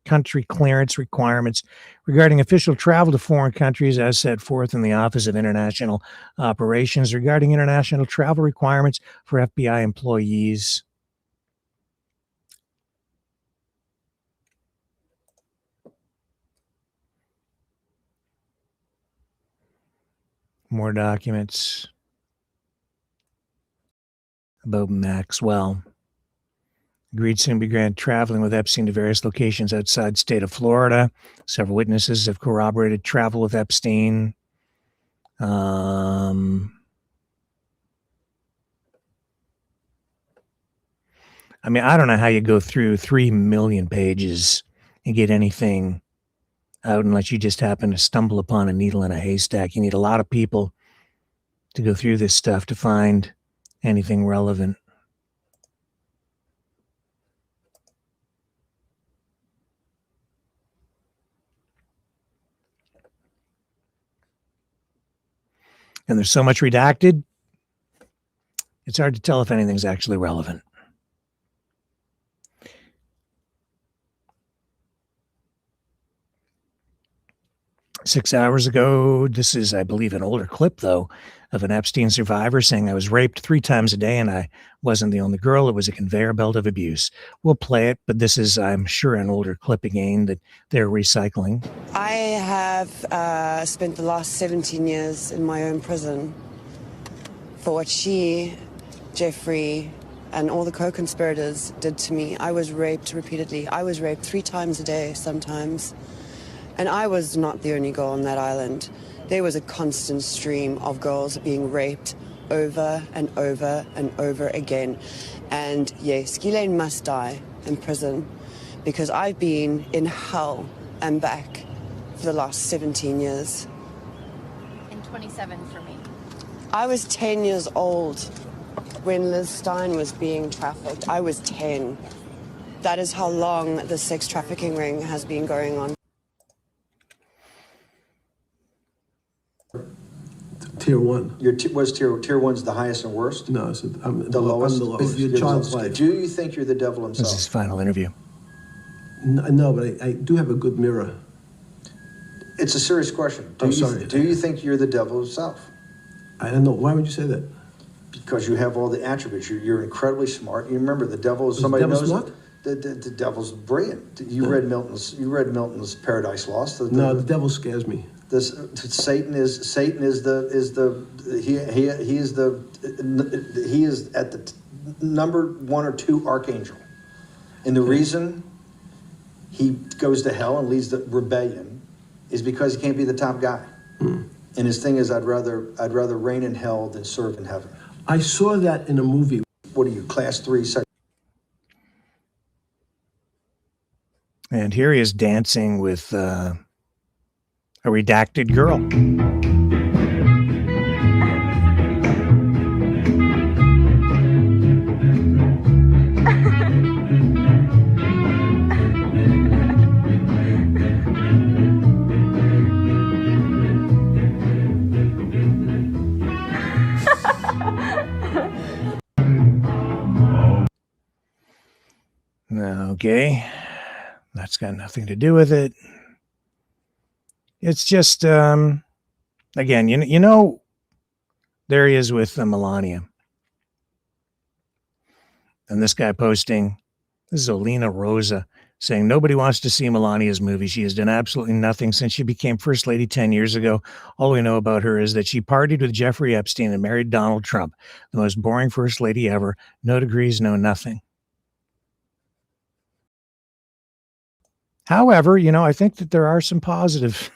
country clearance requirements regarding official travel to foreign countries as set forth in the Office of International Operations regarding international travel requirements for FBI employees. More documents about Maxwell. Agreed soon began traveling with Epstein to various locations outside the state of Florida. Several witnesses have corroborated travel with Epstein. I mean, I don't know how you go through 3 million pages and get anything out unless you just happen to stumble upon a needle in a haystack. You need a lot of people to go through this stuff to find anything relevant. And there's so much redacted, it's hard to tell if anything's actually relevant. Six hours ago, this is, I believe, an older clip, though, of an Epstein survivor saying, I was raped 3 times a day and I wasn't the only girl. It was a conveyor belt of abuse. We'll play it, but this is, I'm sure, an older clip again that they're recycling. I have spent the last 17 years in my own prison for what she, Jeffrey, and all the co-conspirators did to me. I was raped repeatedly. I was raped 3 times a day sometimes. And I was not the only girl on that island. There was a constant stream of girls being raped over and over and over again. And yes, Ghislaine must die in prison because I've been in hell and back for the last 17 years. And 27 for me. I was 10 years old when Liz Stein was being trafficked. I was 10. That is how long the sex trafficking ring has been going on. Tier 1. Was tier 1's the highest and worst? No, I'm the lowest. I'm the lowest. Your child's life. Do you think you're the devil himself? This is his final interview. No, but I do have a good mirror. It's a serious question. I'm sorry. Do you think you're the devil himself? I don't know. Why would you say that? Because you have all the attributes. You're incredibly smart. You remember the devil is somebody the knows. Smart? The devil's brilliant. You read Milton's Paradise Lost. No, the devil scares me. Satan is at the number 1 or 2 archangel, and the reason he goes to hell and leads the rebellion is because he can't be the top guy. And his thing is, I'd rather reign in hell than serve in heaven. I saw that in a movie. What are you, class 3? And here he is dancing with a redacted girl. Okay, that's got nothing to do with it. It's just, again, you know, there he is with Melania. And this guy posting, this is Olena Rosa, saying nobody wants to see Melania's movie. She has done absolutely nothing since she became First Lady 10 years ago. All we know about her is that she partied with Jeffrey Epstein and married Donald Trump, the most boring First Lady ever. No degrees, no nothing. However, you know, I think that there are some positive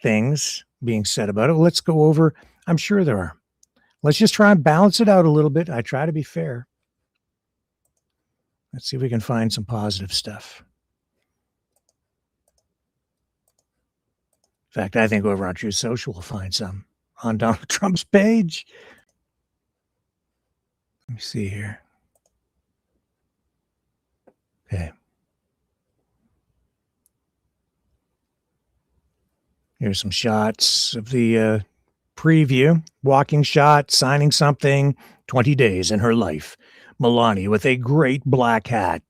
things being said about it. Let's go over. I'm sure there are. Let's just try and balance it out a little bit. I try to be fair. Let's see if we can find some positive stuff. In fact, I think over on Truth Social we'll find some on Donald Trump's page. Let me see here. Okay. Here's some shots of the preview. Walking shot, signing something, 20 days in her life. Melania with a great black hat.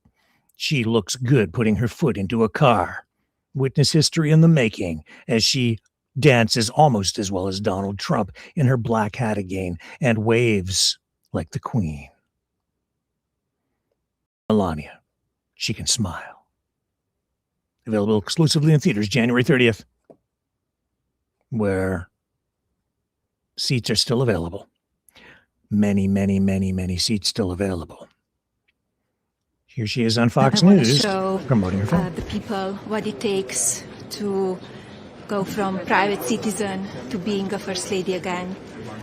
She looks good putting her foot into a car. Witness history in the making as she dances almost as well as Donald Trump in her black hat again and waves like the Queen. Melania, she can smile. Available exclusively in theaters January 30th. Where seats are still available. Many, many, many, many seats still available. Here she is on Fox News promoting her film. The people what it takes to go from private citizen to being a first lady again.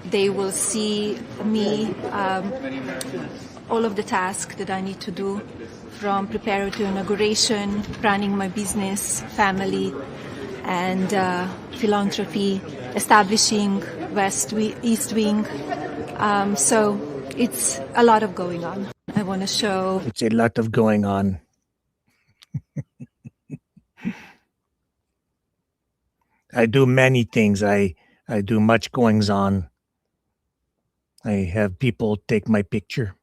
They will see me, all of the tasks that I need to do, from preparing to inauguration, running my business, family, and philanthropy, establishing East Wing. So it's a lot of going on. I want to show. It's a lot of going on. I do many things. I do much goings on. I have people take my picture.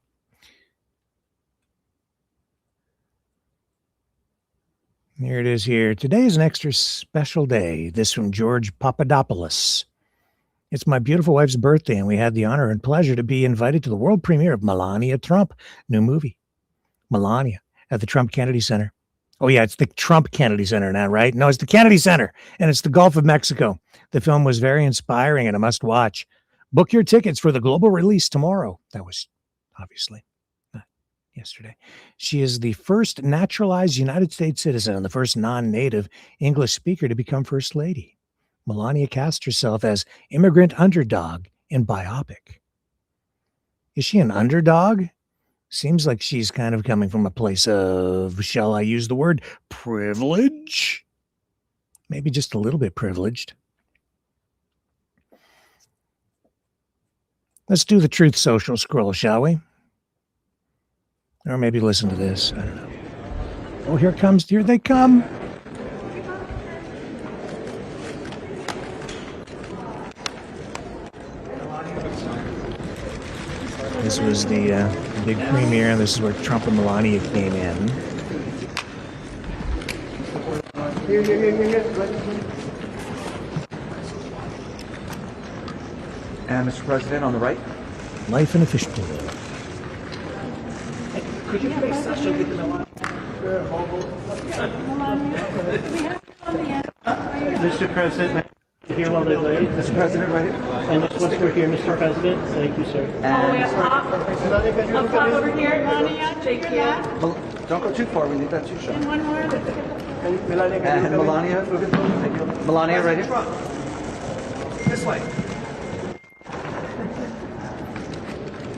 Here it is here. Today is an extra special day. This from George Papadopoulos. It's my beautiful wife's birthday, and we had the honor and pleasure to be invited to the world premiere of Melania Trump, new movie. Melania at the Trump Kennedy Center. Oh, yeah, it's the Trump Kennedy Center now, right? No, it's the Kennedy Center, and it's the Gulf of Mexico. The film was very inspiring and a must-watch. Book your tickets for the global release tomorrow. That was obviously yesterday. She is the first naturalized United States citizen and the first non-native English speaker to become First Lady. Melania cast herself as immigrant underdog in biopic. Is she an underdog? Seems like she's kind of coming from a place of, shall I use the word, privilege? Maybe just a little bit privileged. Let's do the Truth Social scroll, shall we? Or maybe listen to this. I don't know. Oh, here they come. This was the big premiere, and this is where Trump and Melania came in. And Mr. President, on the right. Life in a fishbowl. Could you please Sasha get the Melania? Mr. President, here while they wait. Mr. President, right here. And just once we're here, Mr. President, thank you, sir. And Up over here, Melania, take your left. Don't go too far, we need that two shot. And one more. And Melania, Melania, right here. This way.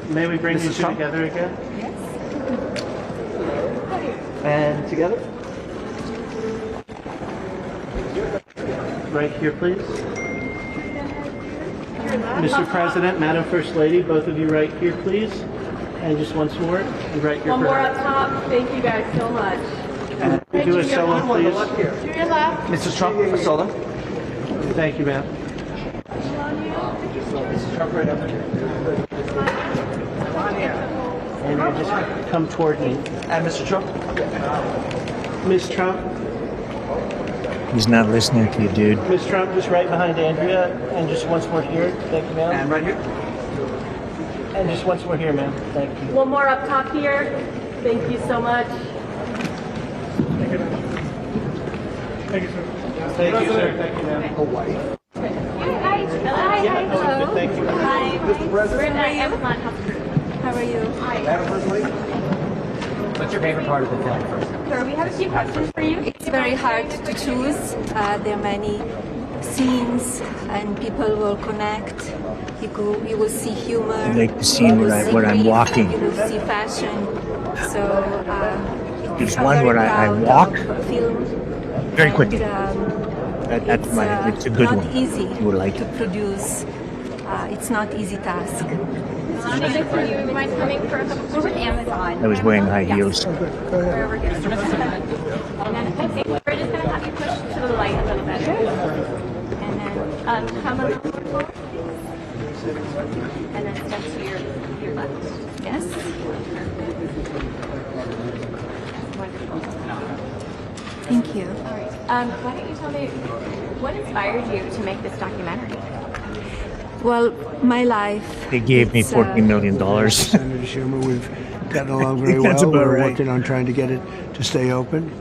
May we bring you two together again? And together. right here, please. Mr. President, Madam First Lady, both of you right here, please. And just once more, and right here. One more up top. Thank you guys so much. And do a solo, please. To your left. Mrs. Trump, a solo. Thank you, ma'am. Mrs. Trump, right up there. And you just come toward me. And Mr. Trump. Ms. Trump. He's not listening to you, dude. Ms. Trump, just right behind Andrea, and just once more here. Thank you, ma'am. And right here. And just once more here, ma'am. Thank you. One more up top here. Thank you so much. Thank you, sir. Thank you, sir. Thank you, ma'am. Hawaii. Hi. Hello. Thank you. Hi. Mr. President. Amazon. How are you? Madam First Lady. What's your favorite part of the film first? Sir, we have a few questions for you. It's very hard to choose. There are many scenes, and people will connect. You will see humor. I like the scene where I'm walking. You will see fashion. So There's one where I walk film. very quickly. And, it's a good not one. easy You will like to it. produce. It's not easy task. Melania, for you, you mind coming for a couple? We're with Amazon. I was wearing high heels. We're over here. And then I think we're just going to have you push to the light a little bit. And then come a little more forward, please. And then step to your left. Yes? Wonderful. Thank you. All right. Why don't you tell me what inspired you to make this documentary? Well, my life. They gave me $14 million. Senator Schumer, we've gotten along very That's well. about We're right. working on trying to get it to stay open,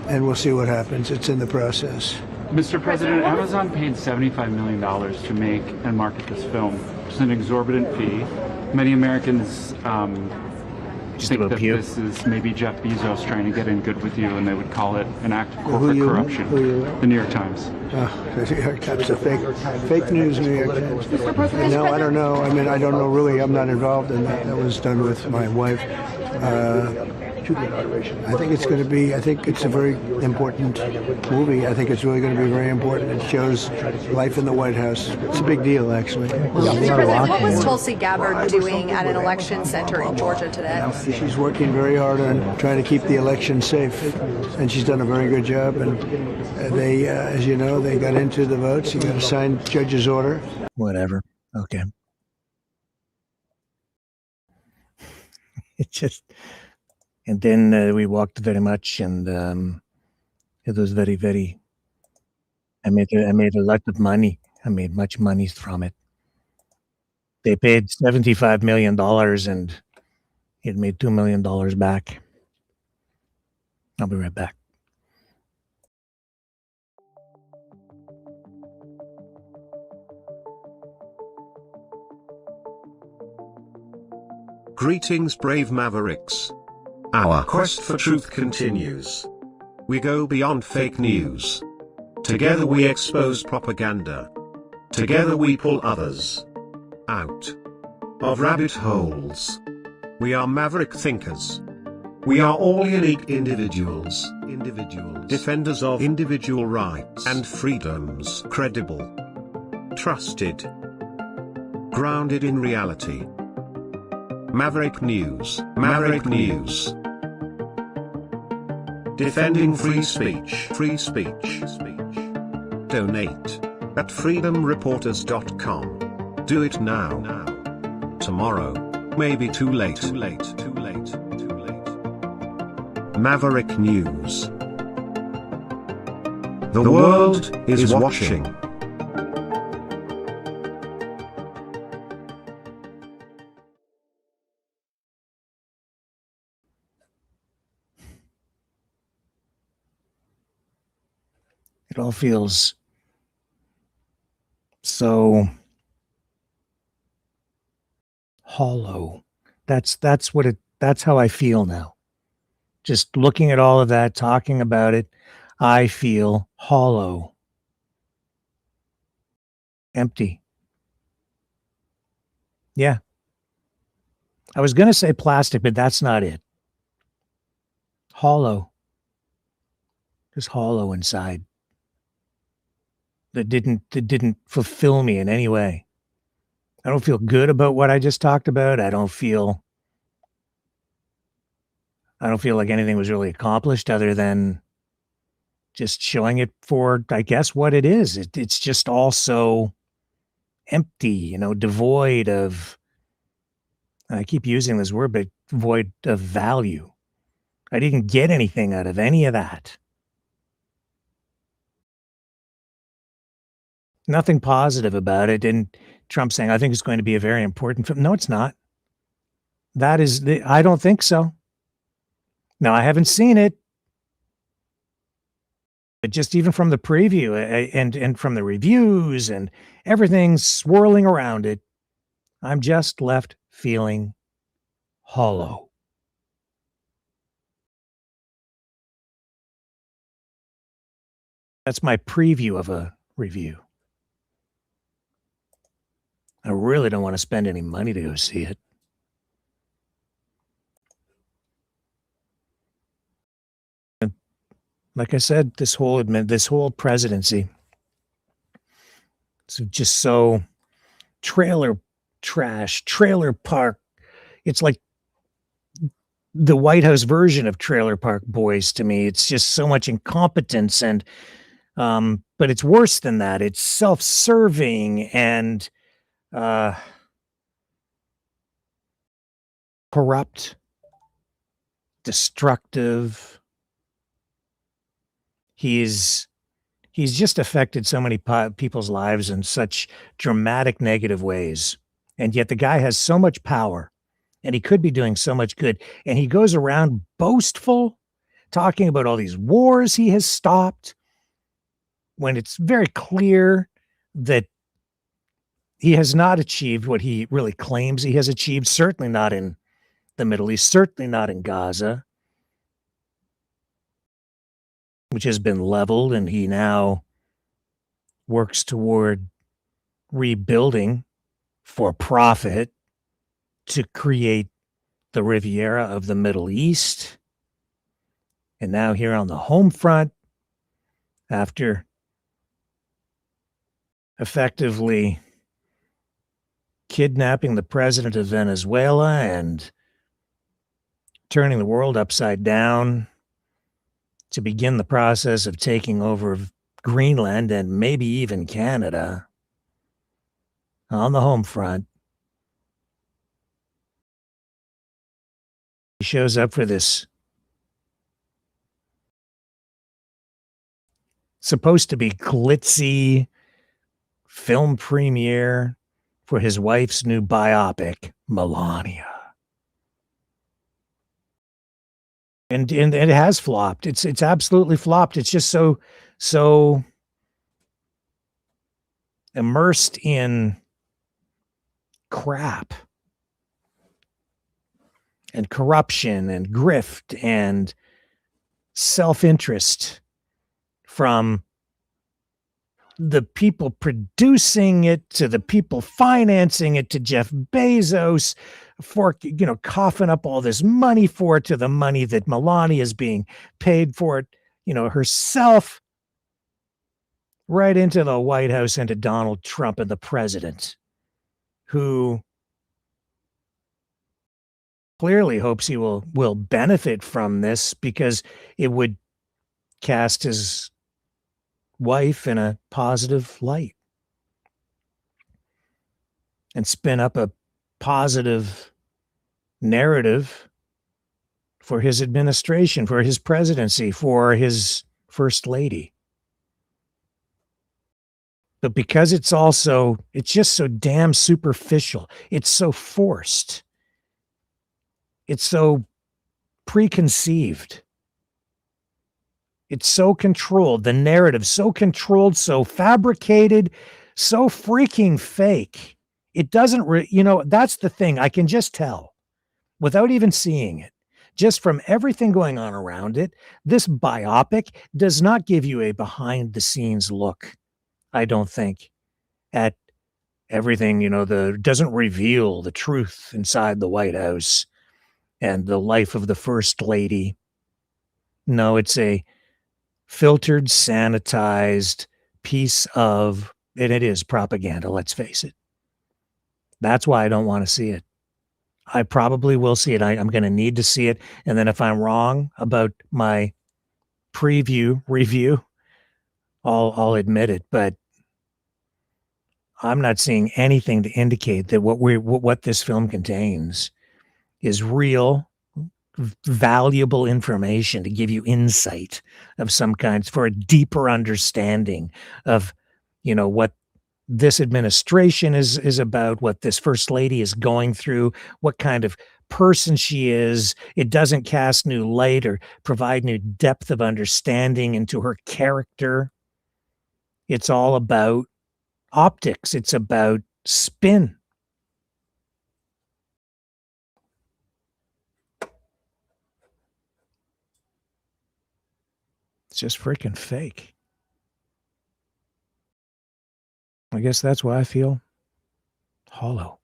and we'll see what happens. It's in the process. Mr. President, Amazon paid $75 million to make and market this film. It's an exorbitant fee. Many Americans think that this is maybe Jeff Bezos trying to get in good with you, and they would call it an act of corporate corruption. The New York Times. The New York Times, a fake news New York Times. No, I don't know. I mean, I don't know really. I'm not involved in that. That was done with my wife. I think it's going to be, I think it's a very important movie. I think it's really going to be very important. It shows life in the White House. It's a big deal, actually. Mr. President, what was Tulsi Gabbard doing at an election center in Georgia today? She's working very hard on trying to keep the election safe, and she's done a very good job. And they, as you know, they got into the votes. You got to sign judge's order. Whatever. Okay. It just, and then we walked very much, and it was very, very. I made a lot of money. I made much money from it. They paid $75 million, and it made $2 million back. I'll be right back. Greetings, brave Mavericks. Our quest for truth continues. We go beyond fake news. Together we expose propaganda. Together we pull others out of rabbit holes. We are maverick thinkers. We are all unique individuals. Defenders of individual rights and freedoms. Credible. Trusted. Grounded in reality. Maverick News. Maverick News. Defending free speech. Free speech. Donate at freedomreporters.com. Do it now. Tomorrow. Maybe too late. Maverick News. The world is watching. It all feels so hollow. That's how I feel now. Just looking at all of that, talking about it, I feel hollow. Empty. Yeah. I was going to say plastic, but that's not it. Hollow. Just hollow inside. that didn't fulfill me in any way. I don't feel good about what I just talked about. I don't feel like anything was really accomplished other than just showing it for, I guess, what it is. It's just all so empty, devoid of, I keep using this word, but void of value. I didn't get anything out of any of that. Nothing positive about it. And Trump saying, I think it's going to be a very important film. No, it's not. I don't think so. Now, I haven't seen it. But just even from the preview and from the reviews and everything swirling around it, I'm just left feeling hollow. That's my preview of a review. I really don't want to spend any money to go see it. And like I said, this whole presidency, it's just so trailer park. It's like the White House version of Trailer Park Boys to me. It's just so much incompetence and but it's worse than that. It's self-serving and corrupt, destructive. He's just affected so many people's lives in such dramatic negative ways. And yet the guy has so much power and he could be doing so much good. And he goes around boastful, talking about all these wars he has stopped, when it's very clear that he has not achieved what he really claims he has achieved, certainly not in the Middle East, certainly not in Gaza, which has been leveled, and he now works toward rebuilding for profit to create the Riviera of the Middle East. And now here on the home front, after effectively kidnapping the president of Venezuela and turning the world upside down to begin the process of taking over Greenland and maybe even Canada on the home front. He shows up for this supposed to be glitzy film premiere for his wife's new biopic, Melania. And it has flopped. It's absolutely flopped. It's just so immersed in crap and corruption and grift and self-interest from the people producing it to the people financing it to Jeff Bezos for, coughing up all this money for it, to the money that Melania is being paid for it, herself, right into the White House and to Donald Trump and the president, who clearly hopes he will benefit from this because it would cast his wife in a positive light and spin up a positive narrative for his administration, for his presidency, for his first lady. But because it's just so damn superficial, it's so forced, it's so preconceived, it's so controlled, the narrative so controlled, so fabricated, so freaking fake. It doesn't, that's the thing. I can just tell without even seeing it, just from everything going on around it. This biopic does not give you a behind the scenes look, I don't think, at everything, doesn't reveal the truth inside the White House and the life of the first lady. No, it's a filtered, sanitized piece of, and it is propaganda, let's face it. That's why I don't want to see it. I probably will see it. I'm going to need to see it. And then if I'm wrong about my review, I'll admit it. But I'm not seeing anything to indicate that what this film contains is real, valuable information to give you insight of some kind for a deeper understanding of, what this administration is about, what this first lady is going through, what kind of person she is. It doesn't cast new light or provide new depth of understanding into her character. It's all about optics. It's about spin. It's just freaking fake. I guess that's why I feel hollow.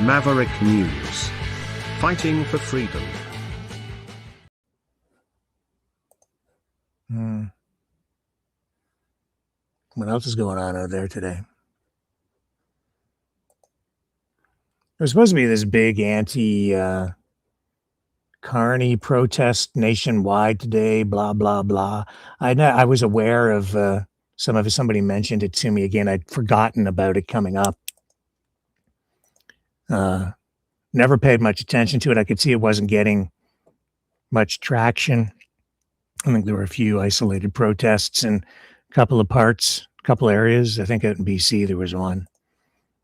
Maverick News. Fighting for freedom. What else is going on out there today? There's supposed to be this big anti-carny protest nationwide today, blah, blah, blah. I was aware of somebody mentioned it to me again. I'd forgotten about it coming up. Never paid much attention to it. I could see it wasn't getting much traction. I think there were a few isolated protests in a couple of parts, a couple areas. I think out in BC there was one,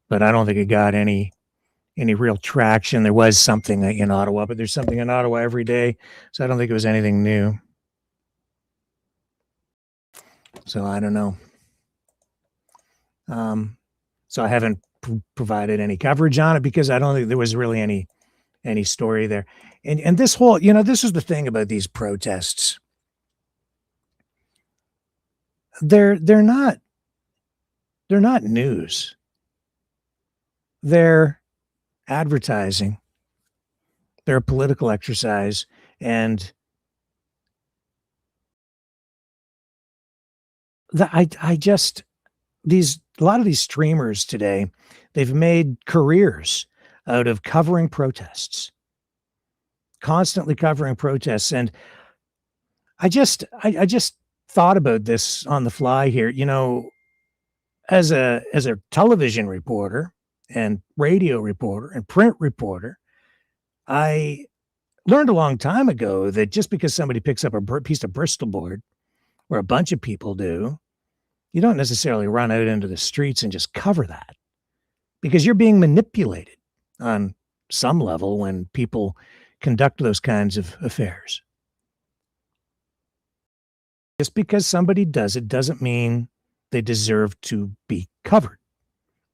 but I don't think it got any real traction. There was something in Ottawa, but there's something in Ottawa every day, so I don't think it was anything new. So I don't know. So I haven't provided any coverage on it because I don't think there was really any story there. And this whole, this is the thing about these protests. They're not news. They're advertising. They're a political exercise, and a lot of these streamers today, they've made careers out of covering protests, constantly covering protests. And I just thought about this on the fly here. As a television reporter and radio reporter and print reporter, I learned a long time ago that just because somebody picks up a piece of Bristol board, or a bunch of people do, you don't necessarily run out into the streets and just cover that, because you're being manipulated on some level when people conduct those kinds of affairs. Just because somebody does it doesn't mean they deserve to be covered.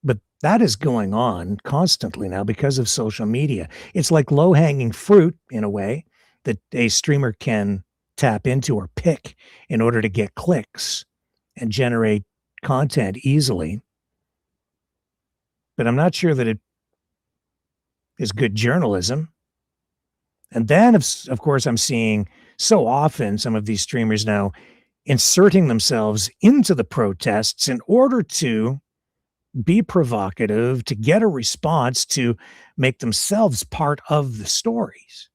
But that is going on constantly now because of social media. It's like low-hanging fruit in a way that a streamer can tap into or pick in order to get clicks and generate content easily. But I'm not sure that it is good journalism. And then, of course, I'm seeing so often some of these streamers now inserting themselves into the protests in order to be provocative, to get a response, to make themselves part of the stories,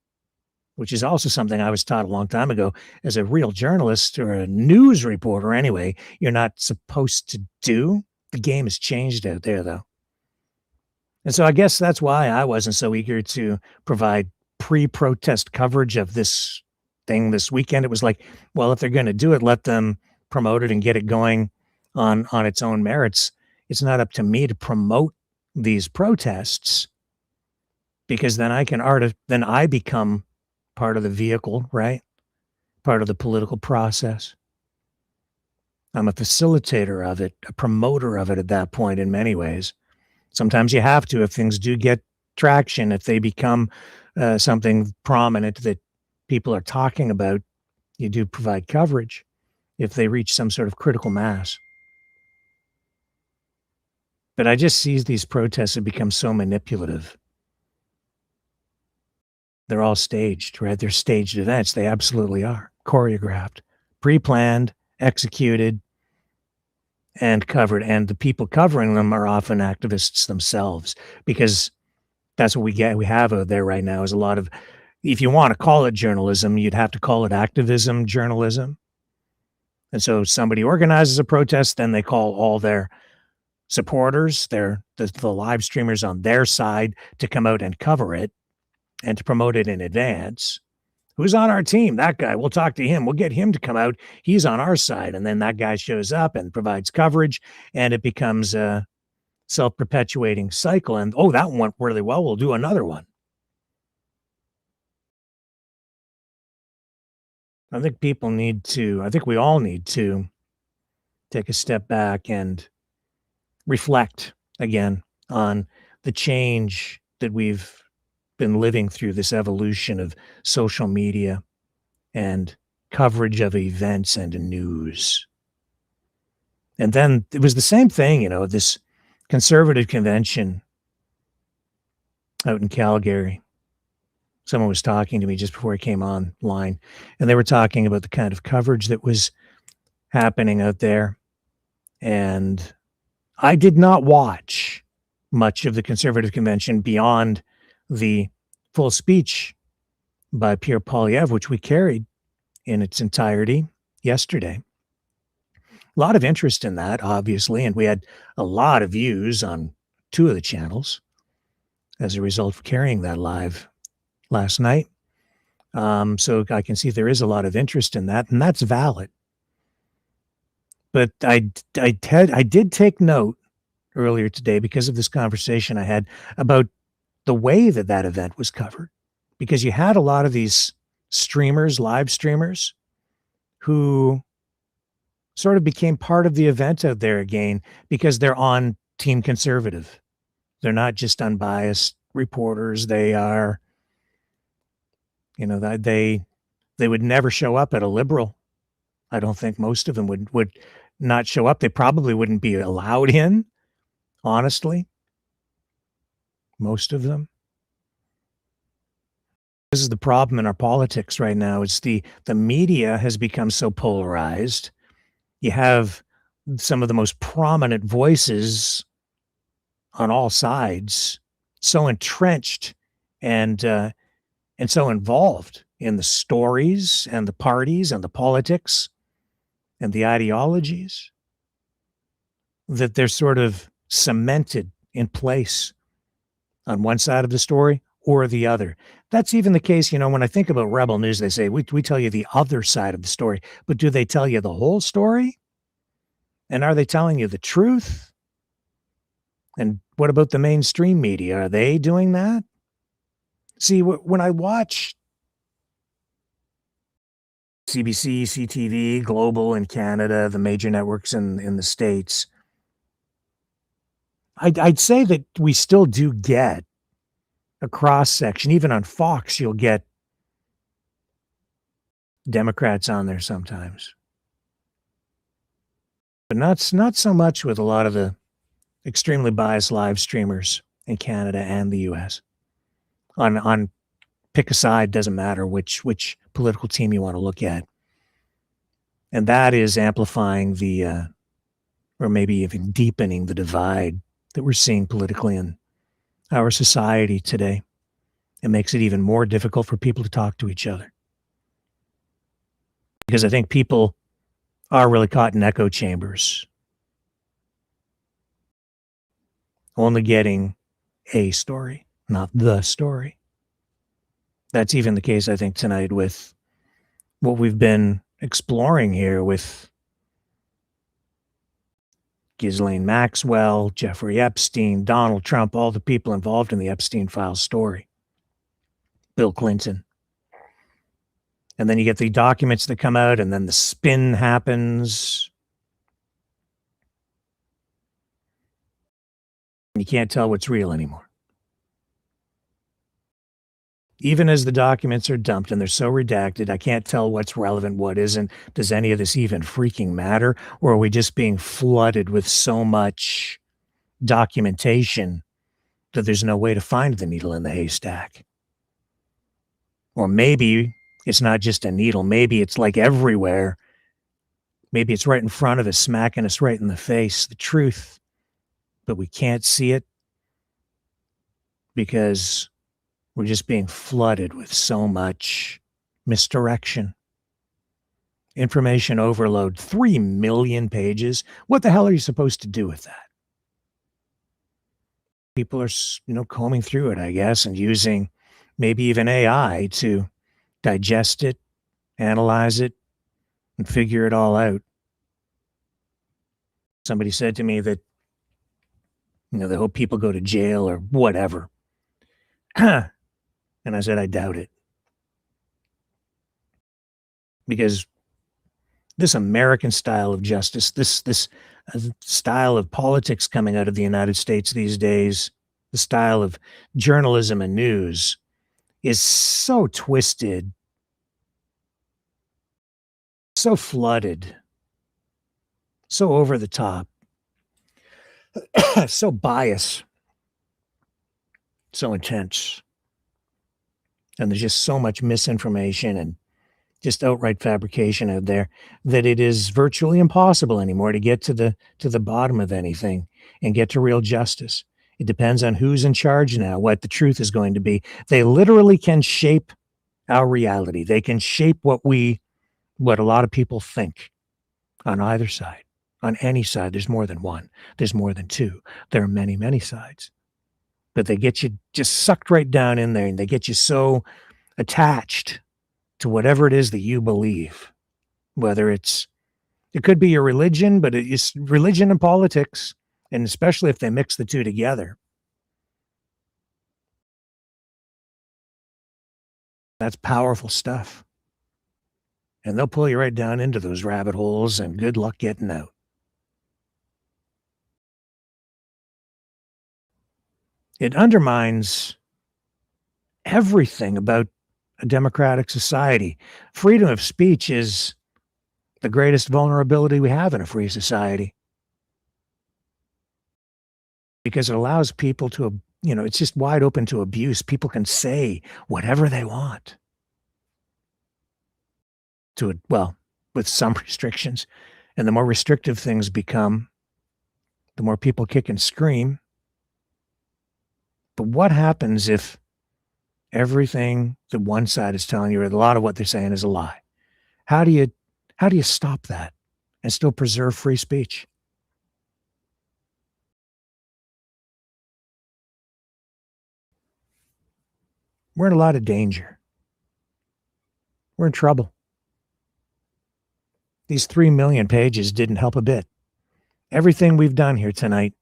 which is also something I was taught a long time ago. As a real journalist or a news reporter anyway, you're not supposed to do. The game has changed out there, though. And so I guess that's why I wasn't so eager to provide pre-protest coverage of this thing this weekend. It was like, well, if they're going to do it, let them promote it and get it going on its own merits. It's not up to me to promote these protests, because then I become part of the vehicle, right? Part of the political process. I'm a facilitator of it, a promoter of it at that point in many ways. Sometimes you have to if things do get traction, if they become something prominent that people are talking about, you do provide coverage if they reach some sort of critical mass. But I just see these protests have become so manipulative. They're all staged, right? They're staged events. They absolutely are. Choreographed, pre-planned, executed, and covered. And the people covering them are often activists themselves, because that's what we have out there right now is a lot of, if you want to call it journalism, you'd have to call it activism journalism. And so somebody organizes a protest, then they call all their supporters, the live streamers on their side to come out and cover it and to promote it in advance. Who's on our team? That guy. We'll talk to him. We'll get him to come out. He's on our side. And then that guy shows up and provides coverage, and it becomes a self-perpetuating cycle. And, oh, that one went really well. We'll do another one. I think we all need to take a step back and reflect again on the change that we've been living through, this evolution of social media and coverage of events and news. And then it was the same thing, this conservative convention out in Calgary. Someone was talking to me just before I came online, and they were talking about the kind of coverage that was happening out there. And I did not watch much of the conservative convention beyond the full speech by Pierre Poilievre, which we carried in its entirety yesterday. A lot of interest in that, obviously, and we had a lot of views on 2 of the channels as a result of carrying that live last night. So I can see there is a lot of interest in that, and that's valid. But I did take note earlier today, because of this conversation I had about the way that event was covered, because you had a lot of these streamers, live streamers, who sort of became part of the event out there again because they're on Team Conservative. They're not just unbiased reporters. They are, they would never show up at a liberal. I don't think most of them would not show up. They probably wouldn't be allowed in, honestly. Most of them. This is the problem in our politics right now. It's the media has become so polarized. You have some of the most prominent voices on all sides, so entrenched and so involved in the stories and the parties and the politics and the ideologies, that they're sort of cemented in place on one side of the story or the other. That's even the case, when I think about Rebel News, they say, we tell you the other side of the story, but do they tell you the whole story? And are they telling you the truth? And what about the mainstream media? Are they doing that? See, when I watch CBC, CTV, Global in Canada, the major networks in the States, I'd say that we still do get a cross section. Even on Fox, you'll get Democrats on there sometimes, but not so much with a lot of the extremely biased live streamers in Canada and the US. On pick a side, doesn't matter which political team you want to look at. And that is amplifying or maybe even deepening the divide that we're seeing politically in our society today. It makes it even more difficult for people to talk to each other. Because I think people are really caught in echo chambers, only getting a story, not the story. That's even the case, I think, tonight with what we've been exploring here with Ghislaine Maxwell, Jeffrey Epstein, Donald Trump, all the people involved in the Epstein files story, Bill Clinton. And then you get the documents that come out, and then the spin happens. You can't tell what's real anymore. Even as the documents are dumped and they're so redacted, I can't tell what's relevant, what isn't. Does any of this even freaking matter? Or are we just being flooded with so much documentation that there's no way to find the needle in the haystack? Or maybe it's not just a needle. Maybe it's like everywhere. Maybe it's right in front of us, smacking us right in the face, the truth, but we can't see it because we're just being flooded with so much misdirection. Information overload, 3 million pages. What the hell are you supposed to do with that? People are, combing through it, I guess, and using maybe even AI to digest it, analyze it, and figure it all out. Somebody said to me that, they hope people go to jail or whatever. And I said, I doubt it. Because this American style of justice, this style of politics coming out of the United States these days, the style of journalism and news is so twisted, so flooded, so over the top, so biased, so intense. And there's just so much misinformation and just outright fabrication out there that it is virtually impossible anymore to get to the bottom of anything and get to real justice. It depends on who's in charge now, what the truth is going to be. They literally can shape our reality. They can shape what a lot of people think on either side. On any side, there's more than one. There's more than two. There are many, many sides. But they get you just sucked right down in there, and they get you so attached to whatever it is that you believe, whether it could be your religion, but it's religion and politics, and especially if they mix the two together. That's powerful stuff. And they'll pull you right down into those rabbit holes, and good luck getting out. It undermines everything about a democratic society. Freedom of speech is the greatest vulnerability we have in a free society, because it allows people to, it's just wide open to abuse. People can say whatever they want with some restrictions. And the more restrictive things become, the more people kick and scream. But what happens if everything that one side is telling you, or a lot of what they're saying, is a lie? How do you stop that and still preserve free speech? We're in a lot of danger. We're in trouble. These 3 million pages didn't help a bit. Everything we've done here tonight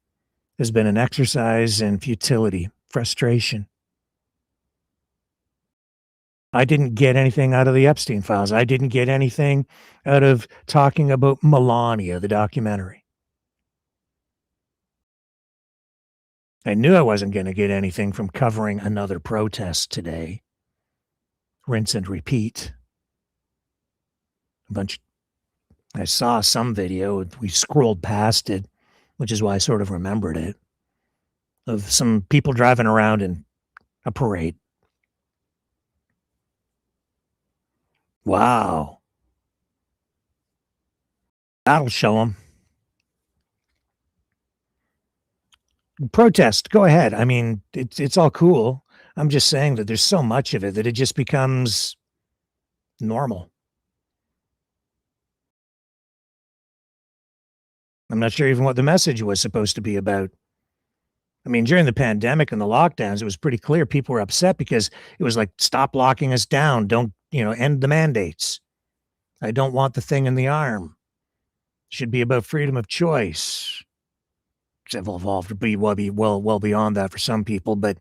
has been an exercise in futility, frustration. I didn't get anything out of the Epstein files. I didn't get anything out of talking about Melania, the documentary. I knew I wasn't going to get anything from covering another protest today. Rinse and repeat. I saw some video, we scrolled past it, which is why I sort of remembered it, of some people driving around in a parade. Wow. That'll show them. Protest, go ahead. I mean, it's all cool. I'm just saying that there's so much of it that it just becomes normal. I'm not sure even what the message was supposed to be about. I mean, during the pandemic and the lockdowns, it was pretty clear people were upset because it was like, stop locking us down. Don't, end the mandates. I don't want the thing in the arm. It should be about freedom of choice. It's evolved to be well beyond that for some people, but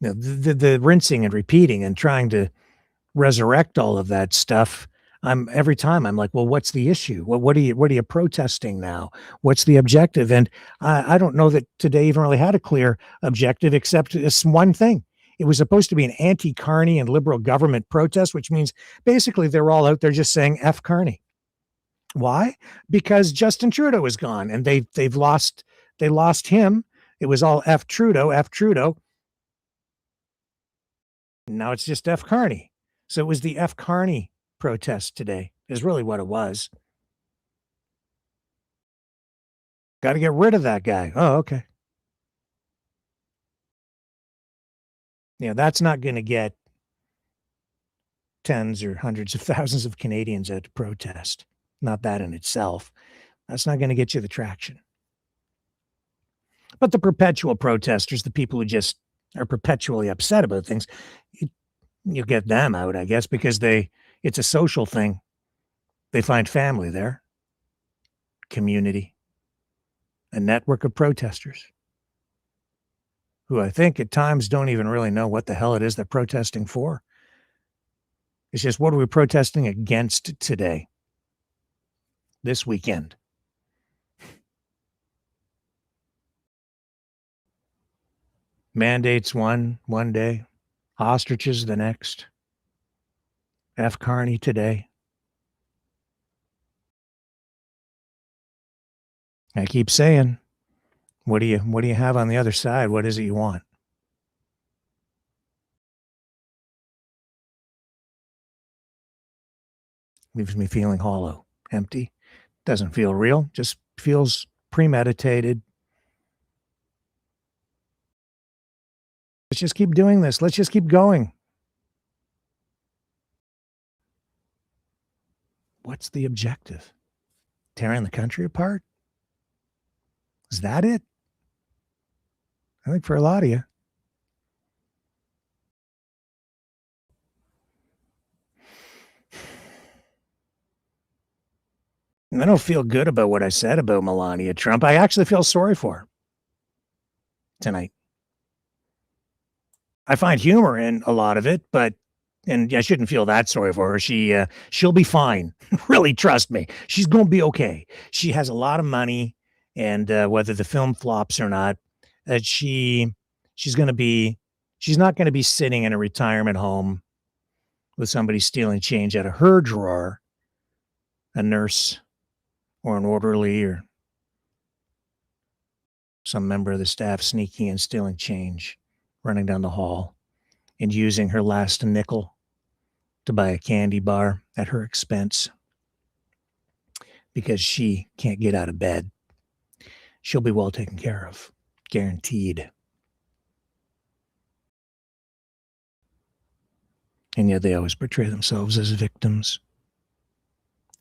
the rinsing and repeating and trying to resurrect all of that stuff, every time I'm like, well, what's the issue? What are you protesting now? What's the objective? And I don't know that today even really had a clear objective, except this one thing. It was supposed to be an anti-Carney and liberal government protest, which means basically they're all out there just saying F Carney. Why? Because Justin Trudeau is gone, and they lost him. It was all F Trudeau, F Trudeau. Now it's just F Carney. So it was the F Carney protest today, is really what it was. Got to get rid of that guy. Oh, okay. Yeah, that's not going to get tens or hundreds of thousands of Canadians out to protest. Not that in itself. That's not going to get you the traction. But the perpetual protesters, the people who just are perpetually upset about things, you get them out, I guess, because it's a social thing. They find family there, community, a network of protesters who I think at times don't even really know what the hell it is they're protesting for. It's just, what are we protesting against today, this weekend? Mandates one day, ostriches the next. F Carney today. I keep saying, what do you have on the other side? What is it you want? Leaves me feeling hollow, empty. Doesn't feel real, just feels premeditated. Let's just keep doing this. Let's just keep going. What's the objective? Tearing the country apart? Is that it? I think for a lot of you. I don't feel good about what I said about Melania Trump. I actually feel sorry for her tonight. I find humor in a lot of it, and I shouldn't feel that sorry for her. She'll be fine. Really, trust me. She's going to be okay. She has a lot of money, and whether the film flops or not, she's not going to be sitting in a retirement home with somebody stealing change out of her drawer, a nurse or an orderly or some member of the staff sneaking and stealing change, running down the hall and using her last nickel to buy a candy bar at her expense because she can't get out of bed. She'll be well taken care of, guaranteed. And yet they always portray themselves as victims.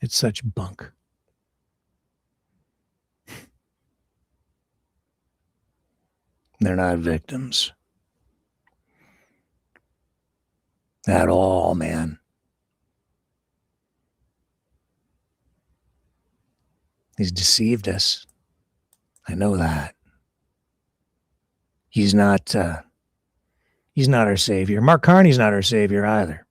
It's such bunk. They're not victims. At all, man. He's deceived us. I know that. He's not our savior. Mark Carney's not our savior either.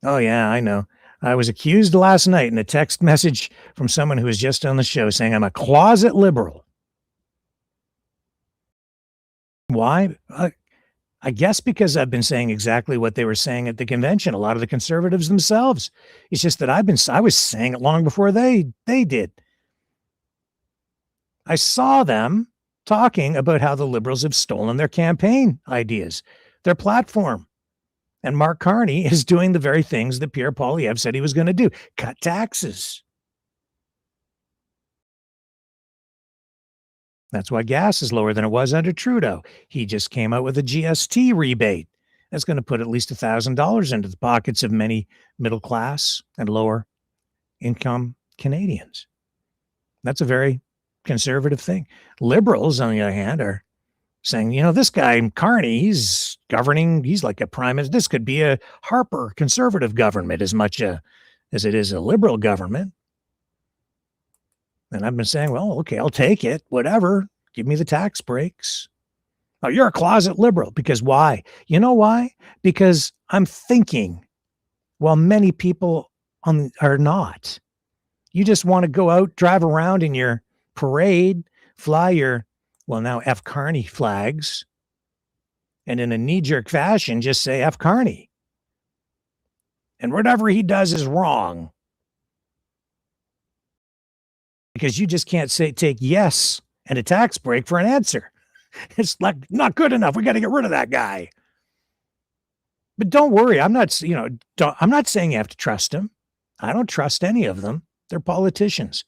Oh yeah, I know. I was accused last night in a text message from someone who was just on the show saying I'm a closet liberal. Why? I guess because I've been saying exactly what they were saying at the convention. A lot of the conservatives themselves. It's just that I was saying it long before they did. I saw them talking about how the liberals have stolen their campaign ideas, their platform. And Mark Carney is doing the very things that Pierre Poilievre said he was going to do. Cut taxes. That's why gas is lower than it was under Trudeau. He just came out with a GST rebate. That's going to put at least $1,000 into the pockets of many middle class and lower income Canadians. That's a very conservative thing. Liberals, on the other hand, are saying, this guy, Carney, he's governing, he's like a prime minister. This could be a Harper conservative government as much as it is a liberal government. And I've been saying, well, okay, I'll take it, whatever. Give me the tax breaks. Oh, you're a closet liberal. Because why? You know why? Because I'm thinking while many people are not. You just want to go out, drive around in your parade, fly your, well, now F. Carney flags, and in a knee-jerk fashion, just say F. Carney. And whatever he does is wrong. Because you just can't take yes and a tax break for an answer. It's like not good enough. We got to get rid of that guy. But don't worry. I'm not saying you have to trust him. I don't trust any of them. They're politicians,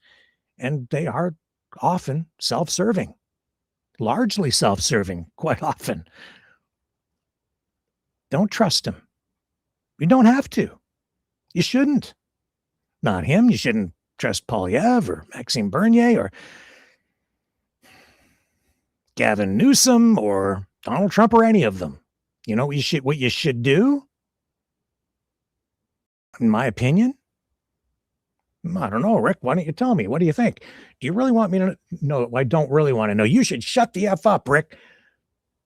and they are often self-serving, largely self-serving, quite often. Don't trust him. You don't have to. You shouldn't. Not him. You shouldn't trust Polyev or Maxime Bernier or Gavin Newsom or Donald Trump or any of them. You know what you should do? In my opinion? I don't know, Rick. Why don't you tell me? What do you think? Do you really want me to know? I don't really want to know. You should shut the F up, Rick.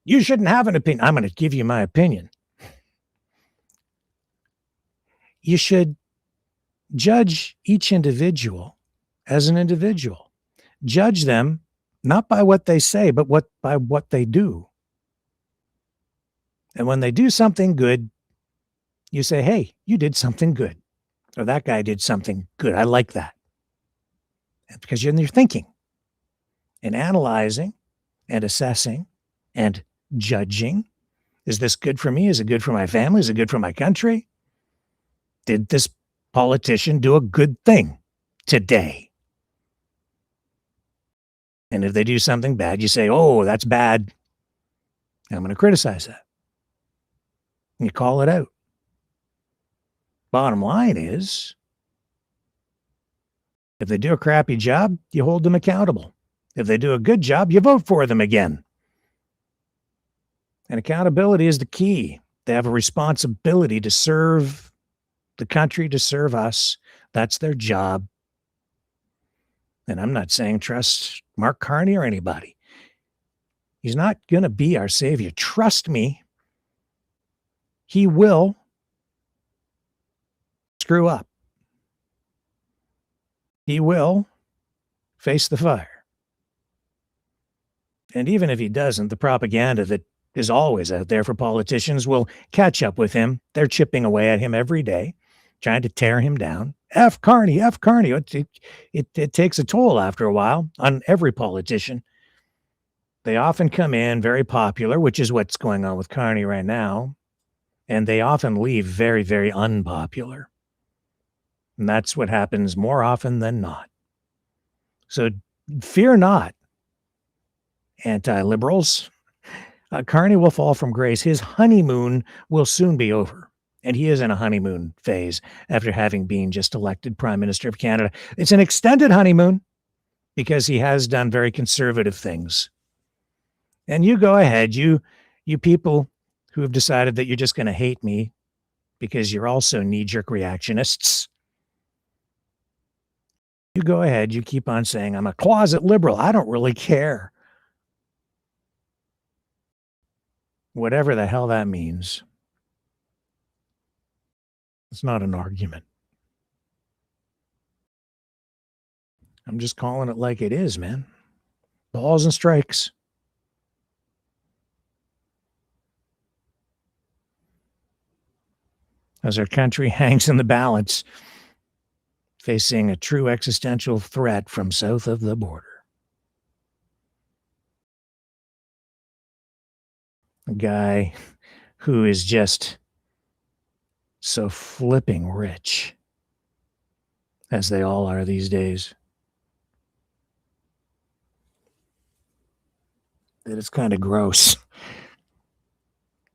You shouldn't have an opinion. I'm going to give you my opinion. You should judge each individual as an individual. Judge them not by what they say, but by what they do. And when they do something good, you say, hey, you did something good. Or that guy did something good. I like that. Because you're thinking and analyzing and assessing and judging. Is this good for me? Is it good for my family? Is it good for my country? Did this politician do a good thing today? And if they do something bad, you say, oh, that's bad. I'm going to criticize that. And you call it out. Bottom line is, if they do a crappy job, you hold them accountable. If they do a good job, you vote for them again. And accountability is the key. They have a responsibility to serve the country, to serve us. That's their job. And I'm not saying trust Mark Carney or anybody. He's not going to be our savior. Trust me, he will screw up. He will face the fire. And even if he doesn't, the propaganda that is always out there for politicians will catch up with him. They're chipping away at him every day, trying to tear him down. F. Carney, F. Carney. It takes a toll after a while on every politician. They often come in very popular, which is what's going on with Carney right now. And they often leave very, very unpopular. And that's what happens more often than not. So fear not, anti-liberals. Carney will fall from grace. His honeymoon will soon be over. And he is in a honeymoon phase after having been just elected Prime Minister of Canada. It's an extended honeymoon because he has done very conservative things. And you go ahead, you people who have decided that you're just going to hate me because you're also knee-jerk reactionists. You go ahead, you keep on saying, I'm a closet liberal. I don't really care. Whatever the hell that means. It's not an argument. I'm just calling it like it is, man. Balls and strikes. As our country hangs in the balance, facing a true existential threat from south of the border. A guy who is just so flipping rich, as they all are these days, that it's kind of gross.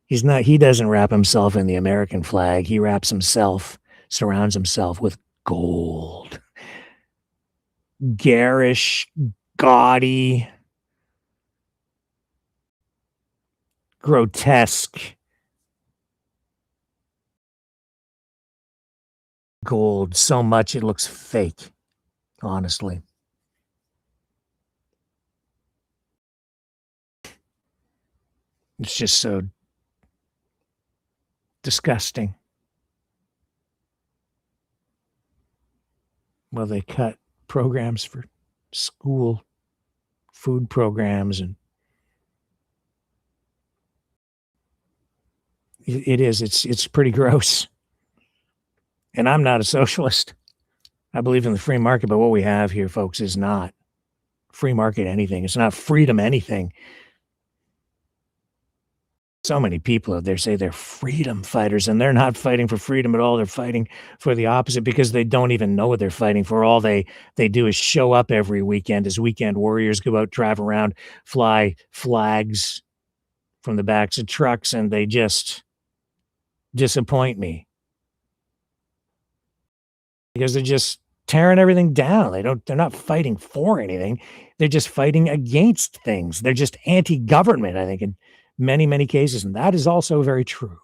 He doesn't wrap himself in the American flag. He surrounds himself with gold. Garish, gaudy, grotesque gold, so much it looks fake, honestly. It's just so disgusting. Well, they cut programs for school food programs, and it's pretty gross. And I'm not a socialist. I believe in the free market, but what we have here, folks, is not free market anything. It's not freedom anything. So many people out there say they're freedom fighters, and they're not fighting for freedom at all. They're fighting for the opposite because they don't even know what they're fighting for. All they do is show up every weekend as weekend warriors, go out, drive around, fly flags from the backs of trucks, and they just disappoint me because they're just tearing everything down. They're not fighting for anything. They're just fighting against things. They're just anti-government, I think, in many, many cases. And that is also very true.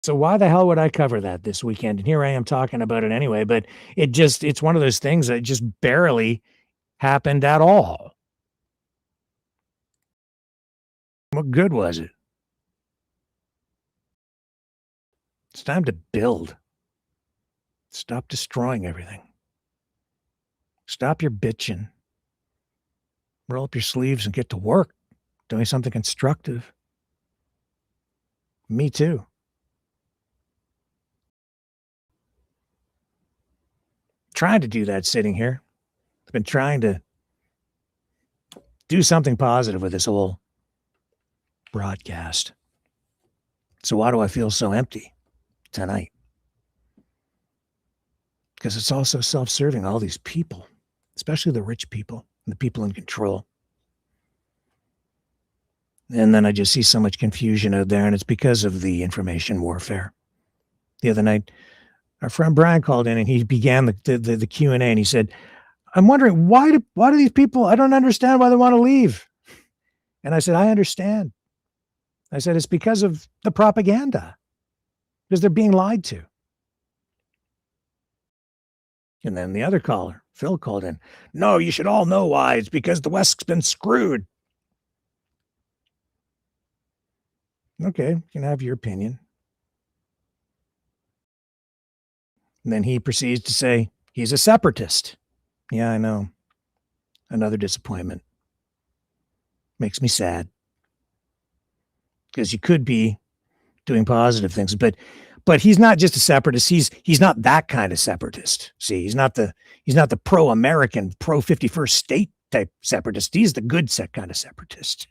So why the hell would I cover that this weekend? And here I am talking about it anyway, but it's one of those things that just barely happened at all. What good was it? It's time to build. Stop destroying everything. Stop your bitching. Roll up your sleeves and get to work doing something constructive. Me too. Trying to do that sitting here. I've been trying to do something positive with this whole broadcast. So why do I feel so empty tonight? Because it's also self-serving, all these people, especially the rich people, the people in control. And then I just see so much confusion out there, and it's because of the information warfare. The other night, our friend Brian called in, and he began the Q&A, and he said, I'm wondering, why do these people, I don't understand why they want to leave. And I said, I understand. I said, it's because of the propaganda, because they're being lied to. And then the other caller, Phil, called in. No, you should all know why. It's because the West's been screwed. Okay, you can have your opinion. And then he proceeds to say he's a separatist. Yeah, I know. Another disappointment. Makes me sad. Because you could be doing positive things, but he's not just a separatist. He's not that kind of separatist. See, he's not the pro-American, pro-51st state type separatist. He's the good kind of separatist.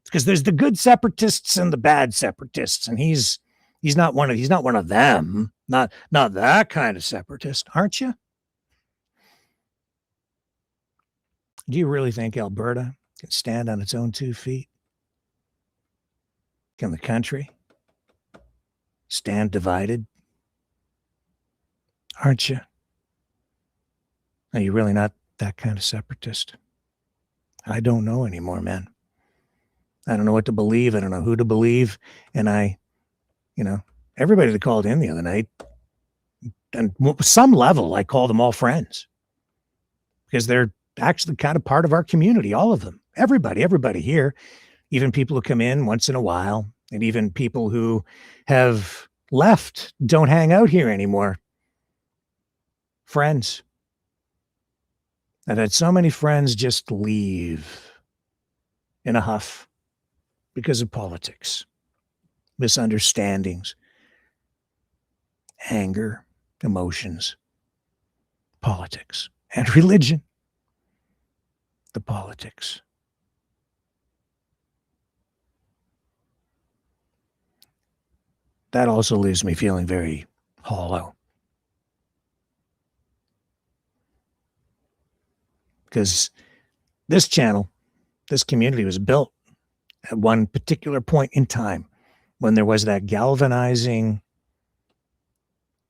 Because there's the good separatists and the bad separatists, and he's not one of them. Not that kind of separatist, aren't you? Do you really think Alberta can stand on its own 2 feet? Can the country stand divided? Aren't you? Are you really not that kind of separatist? I don't know anymore, man. I don't know what to believe. I don't know who to believe. And everybody that called in the other night, and some level, I call them all friends because they're actually kind of part of our community, all of them. Everybody here, even people who come in once in a while, and even people who have left, don't hang out here anymore. Friends. I've had so many friends just leave in a huff because of politics, misunderstandings, anger, emotions, politics, and religion. The politics. That also leaves me feeling very hollow. Because this channel, this community was built at one particular point in time when there was that galvanizing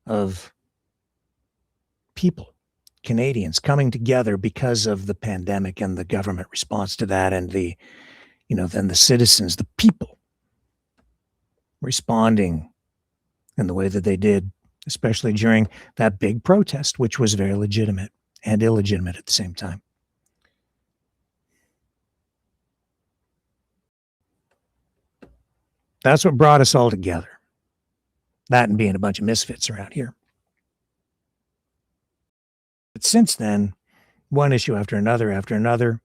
of people, Canadians coming together because of the pandemic and the government response to that, and then the citizens, the people responding in the way that they did, especially during that big protest, which was very legitimate and illegitimate at the same time. That's what brought us all together. That and being a bunch of misfits around here. But since then, one issue after another,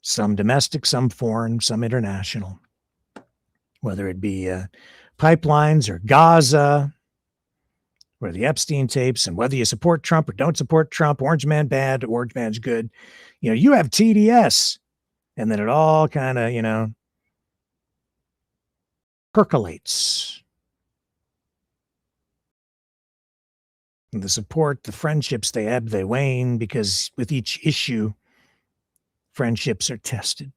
some domestic, some foreign, some international, whether it be pipelines or Gaza, or the Epstein tapes, and whether you support Trump or don't support Trump, Orange Man bad, Orange Man's good. You have TDS. And then it all kind of, percolates. And the support, the friendships, they ebb, they wane, because with each issue, friendships are tested.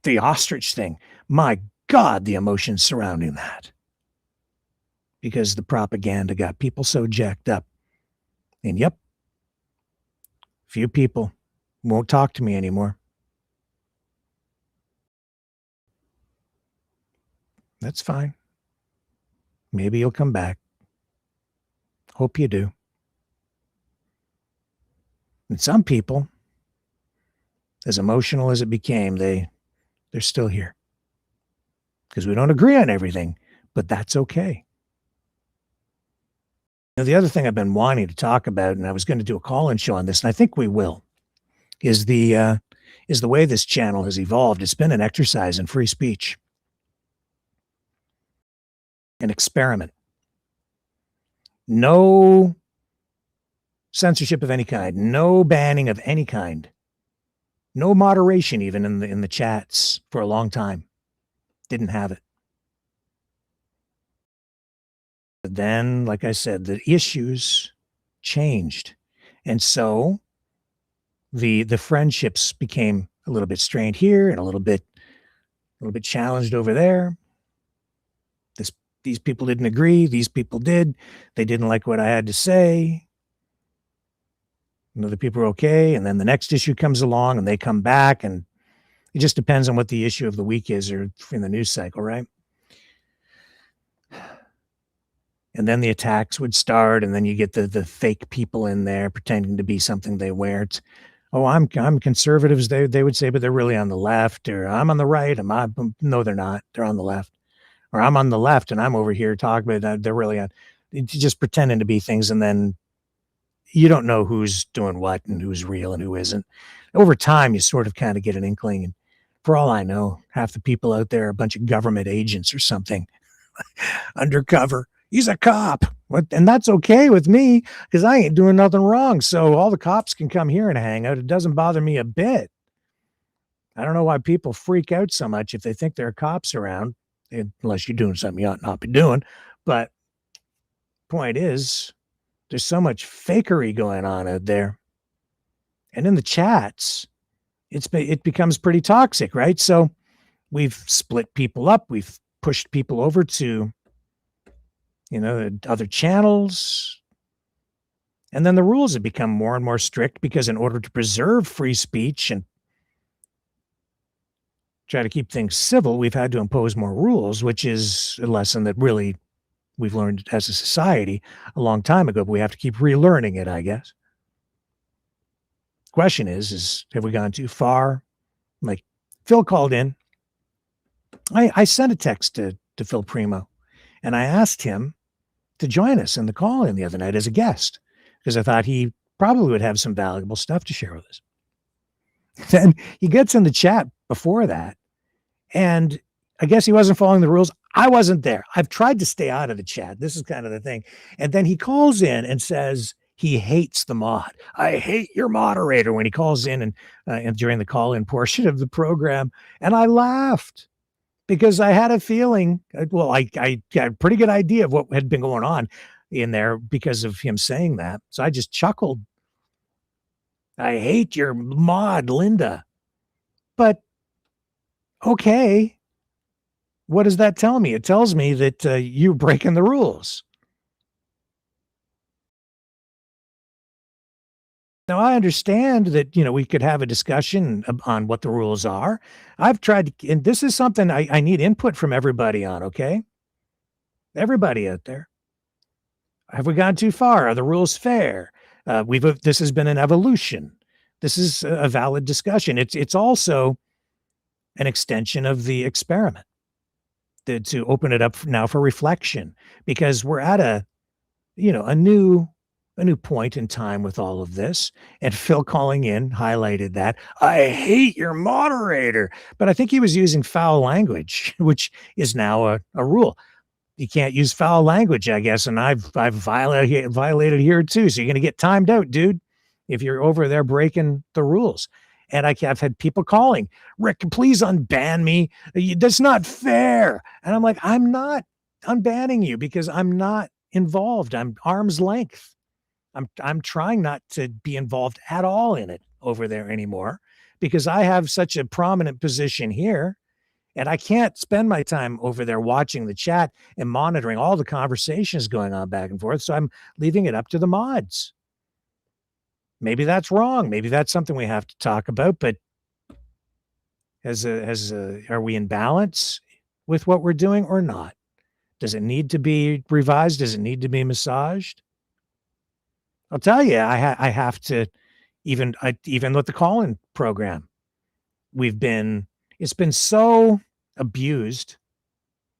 The ostrich thing, my God, the emotions surrounding that. Because the propaganda got people so jacked up. And yep, few people won't talk to me anymore. That's fine. Maybe you'll come back. Hope you do. And some people, as emotional as it became, they're still here. Because we don't agree on everything, but that's okay. The other thing I've been wanting to talk about, and I was going to do a call-in show on this, and I think we will, is the way this channel has evolved. It's been an exercise in free speech. An experiment. No censorship of any kind, no banning of any kind, no moderation even in the chats for a long time. Didn't have it. But then, like I said, the issues changed. And so the friendships became a little bit strained here and a little bit challenged over there. These people didn't agree. These people did. They didn't like what I had to say. Other people are okay. And then the next issue comes along and they come back, and it just depends on what the issue of the week is or in the news cycle, right? And then the attacks would start, and then you get the fake people in there pretending to be something they weren't. Oh, I'm conservatives, they would say, but they're really on the left. Or I'm on the right. No, they're not. They're on the left. Or I'm on the left and I'm over here talking about that. They're really on, just pretending to be things. And then you don't know who's doing what and who's real and who isn't. Over time, you sort of kind of get an inkling. And for all I know, half the people out there are a bunch of government agents or something undercover. He's a cop. And that's okay with me because I ain't doing nothing wrong. So all the cops can come here and hang out. It doesn't bother me a bit. I don't know why people freak out so much if they think there are cops around. Unless you're doing something you ought not be doing. But point is, there's so much fakery going on out there. And in the chats, it becomes pretty toxic, right? So we've split people up. We've pushed people over to, other channels. And then the rules have become more and more strict because in order to preserve free speech and try to keep things civil, we've had to impose more rules, which is a lesson that really we've learned as a society a long time ago, but we have to keep relearning it, I guess. Question is have we gone too far? Like Phil called in. I sent a text to Phil Primo, and I asked him to join us in the call-in the other night as a guest, because I thought he probably would have some valuable stuff to share with us. Then he gets in the chat before that, and I guess he wasn't following the rules. I wasn't there. I've tried to stay out of the chat. This is kind of the thing. And then he calls in and says he hates the mod. I hate your moderator, when he calls in and during the call-in portion of the program. And I laughed because I had a feeling, well, I got a pretty good idea of what had been going on in there because of him saying that. So I just chuckled. I hate your mod, Linda. But okay. What does that tell me? It tells me that you're breaking the rules. Now, I understand that, we could have a discussion on what the rules are. I've tried, and this is something I need input from everybody on, okay? Everybody out there. Have we gone too far? Are the rules fair? This has been an evolution. This is a valid discussion. It's also an extension of the experiment. To open it up now for reflection, because we're at a new a new point in time with all of this. And Phil calling in highlighted that. I hate your moderator. But I think he was using foul language, which is now a rule. You can't use foul language, I guess. And I've violated here too. So you're going to get timed out, dude, if you're over there breaking the rules. And I've had people calling, Rick, please unban me. That's not fair. And I'm like, I'm not unbanning you because I'm not involved. I'm arm's length. I'm trying not to be involved at all in it over there anymore because I have such a prominent position here. And I can't spend my time over there watching the chat and monitoring all the conversations going on back and forth. So I'm leaving it up to the mods. Maybe that's wrong. Maybe that's something we have to talk about. But are we in balance with what we're doing or not? Does it need to be revised? Does it need to be massaged? I'll tell you, I have to even with the call-in program, it's been so abused,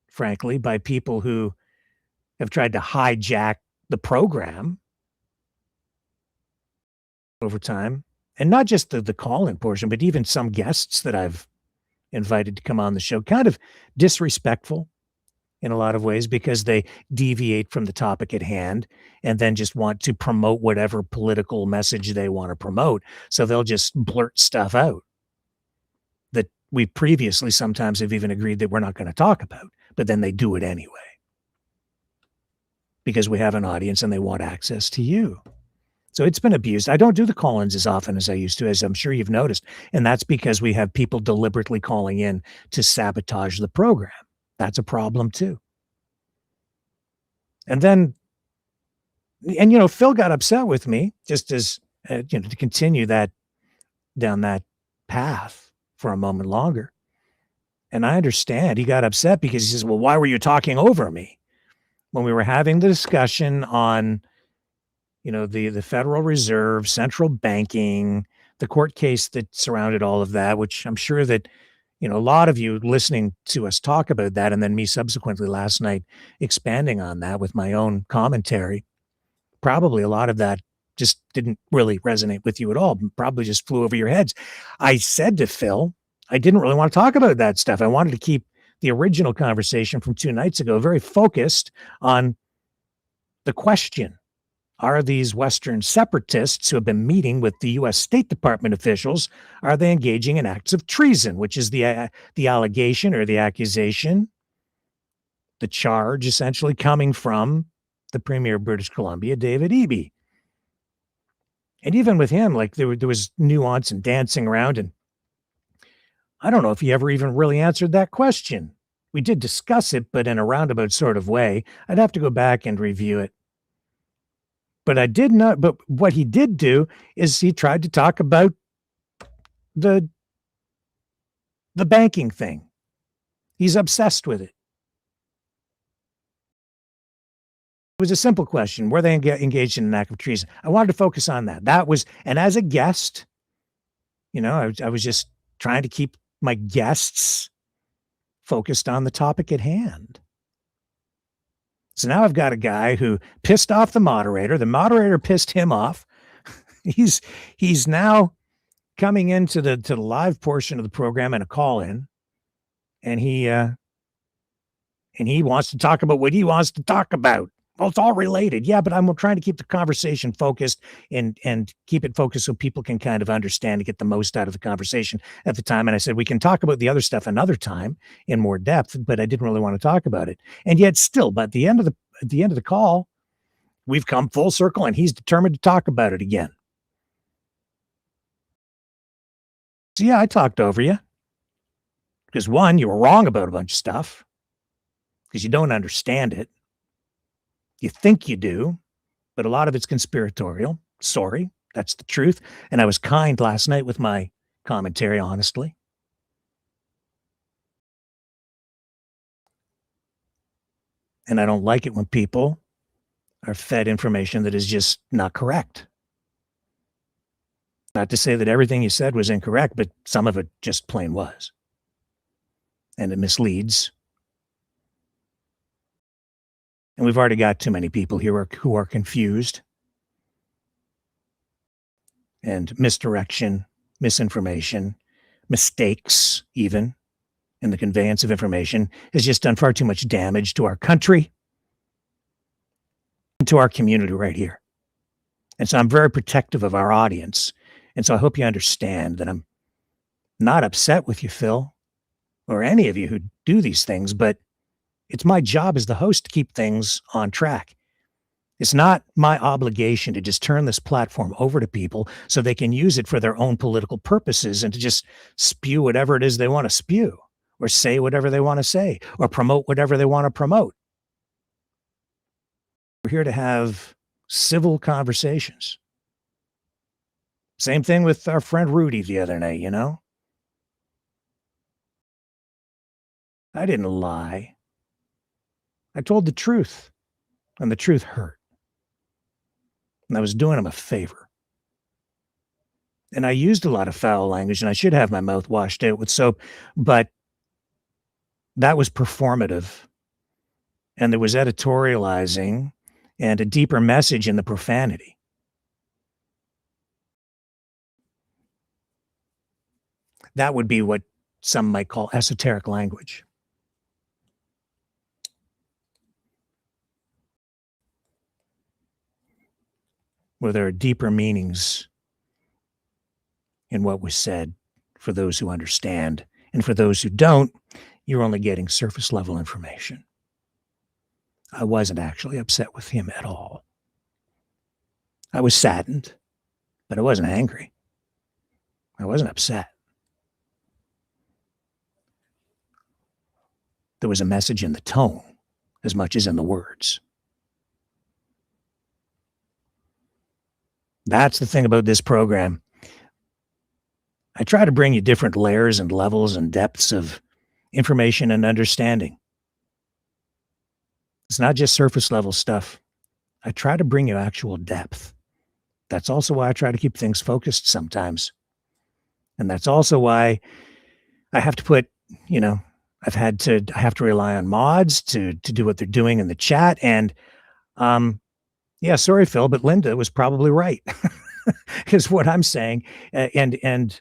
frankly, by people who have tried to hijack the program over time. And not just the call-in portion, but even some guests that I've invited to come on the show, kind of disrespectful in a lot of ways because they deviate from the topic at hand and then just want to promote whatever political message they want to promote. So they'll just blurt stuff out that we previously sometimes have even agreed that we're not going to talk about, but then they do it anyway because we have an audience and they want access to you. So it's been abused. I don't do the call-ins as often as I used to, as I'm sure you've noticed. And that's because we have people deliberately calling in to sabotage the program. That's a problem too. And then, Phil got upset with me just as, to continue down that path for a moment longer. And I understand he got upset because he says, well, why were you talking over me when we were having the discussion on, the Federal Reserve, central banking, the court case that surrounded all of that, which I'm sure that, a lot of you listening to us talk about that, and then me subsequently last night expanding on that with my own commentary, probably a lot of that just didn't really resonate with you at all, probably just flew over your heads. I said to Phil, I didn't really want to talk about that stuff. I wanted to keep the original conversation from 2 nights ago very focused on the question. Are these Western separatists who have been meeting with the U.S. State Department officials, are they engaging in acts of treason, which is the allegation or the accusation, the charge essentially coming from the Premier of British Columbia, David Eby. And even with him, like there was nuance and dancing around, and I don't know if he ever even really answered that question. We did discuss it, but in a roundabout sort of way. I'd have to go back and review it. But what he did do is he tried to talk about the banking thing. He's obsessed with it. It was a simple question. Were they engaged in an act of treason? I wanted to focus on that. And as a guest, I was just trying to keep my guests focused on the topic at hand. So now I've got a guy who pissed off the moderator. The moderator pissed him off. He's now coming into the live portion of the program and a call-in, and he wants to talk about what he wants to talk about. Well, it's all related. Yeah, but I'm trying to keep the conversation focused and keep it focused so people can kind of understand and get the most out of the conversation at the time. And I said, we can talk about the other stuff another time in more depth, but I didn't really want to talk about it. And yet still, but at the end of the call, we've come full circle and he's determined to talk about it again. So yeah, I talked over you. Because one, you were wrong about a bunch of stuff because you don't understand it. You think you do, but a lot of it's conspiratorial. Sorry, that's the truth. And I was kind last night with my commentary, honestly. And I don't like it when people are fed information that is just not correct. Not to say that everything you said was incorrect, but some of it just plain was. And it misleads. And we've already got too many people here who are confused and misdirection, misinformation, mistakes, even in the conveyance of information, has just done far too much damage to our country and to our community right here. And so I'm very protective of our audience. And so I hope you understand that I'm not upset with you, Phil, or any of you who do these things, but it's my job as the host to keep things on track. It's not my obligation to just turn this platform over to people so they can use it for their own political purposes and to just spew whatever it is they want to spew, or say whatever they want to say, or promote whatever they want to promote. We're here to have civil conversations. Same thing with our friend Rudy the other night, you know? I didn't lie. I told the truth, and the truth hurt. And I was doing him a favor. And I used a lot of foul language, and I should have my mouth washed out with soap, but that was performative. And there was editorializing and a deeper message in the profanity. That would be what some might call esoteric language. Where there are deeper meanings in what was said for those who understand. And for those who don't, you're only getting surface level information. I wasn't actually upset with him at all. I was saddened, but I wasn't angry. I wasn't upset. There was a message in the tone as much as in the words. That's the thing about this program. I try to bring you different layers and levels and depths of information and understanding. It's not just surface level stuff. I try to bring you actual depth. That's also why I try to keep things focused sometimes. And that's also why I have to put, I have to rely on mods to do what they're doing in the chat. And yeah, sorry, Phil, but Linda was probably right, is what I'm saying. And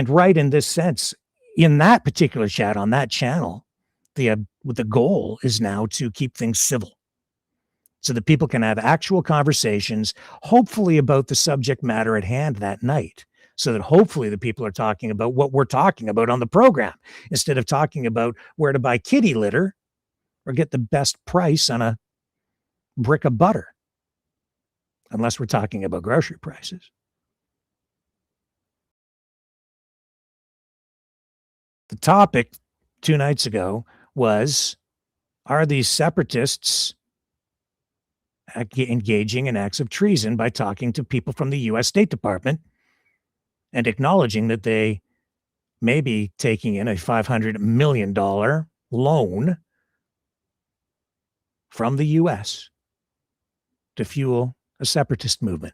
right in this sense, in that particular chat on that channel, the goal is now to keep things civil so that people can have actual conversations, hopefully about the subject matter at hand that night, so that hopefully the people are talking about what we're talking about on the program instead of talking about where to buy kitty litter or get the best price on a brick of butter, unless we're talking about grocery prices. The topic 2 nights ago was, are these separatists engaging in acts of treason by talking to people from the U.S. State Department and acknowledging that they may be taking in a $500 million loan from the U.S. to fuel a separatist movement,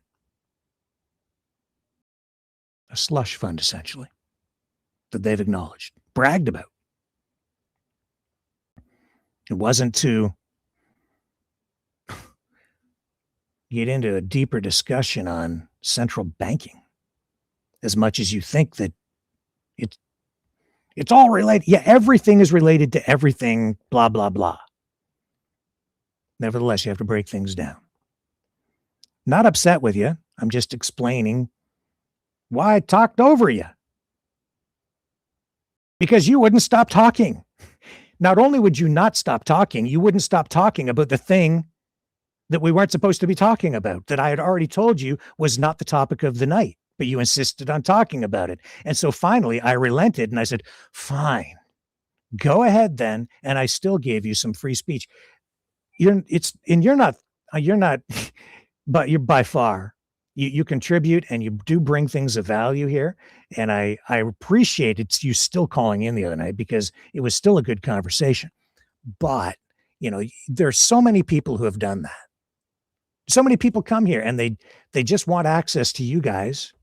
a slush fund, essentially, that they've acknowledged, bragged about. It wasn't to get into a deeper discussion on central banking as much as you think that it's all related. Yeah, everything is related to everything, blah, blah, blah. Nevertheless, you have to break things down. Not upset with you. I'm just explaining why I talked over you. Because you wouldn't stop talking. Not only would you not stop talking, you wouldn't stop talking about the thing that we weren't supposed to be talking about, that I had already told you was not the topic of the night, but you insisted on talking about it. And so finally I relented and I said, fine, go ahead then. And I still gave you some free speech. You're not, but you're by far, you contribute and you do bring things of value here. And I appreciated you still calling in the other night because it was still a good conversation. But, there's so many people who have done that. So many people come here and they just want access to you guys.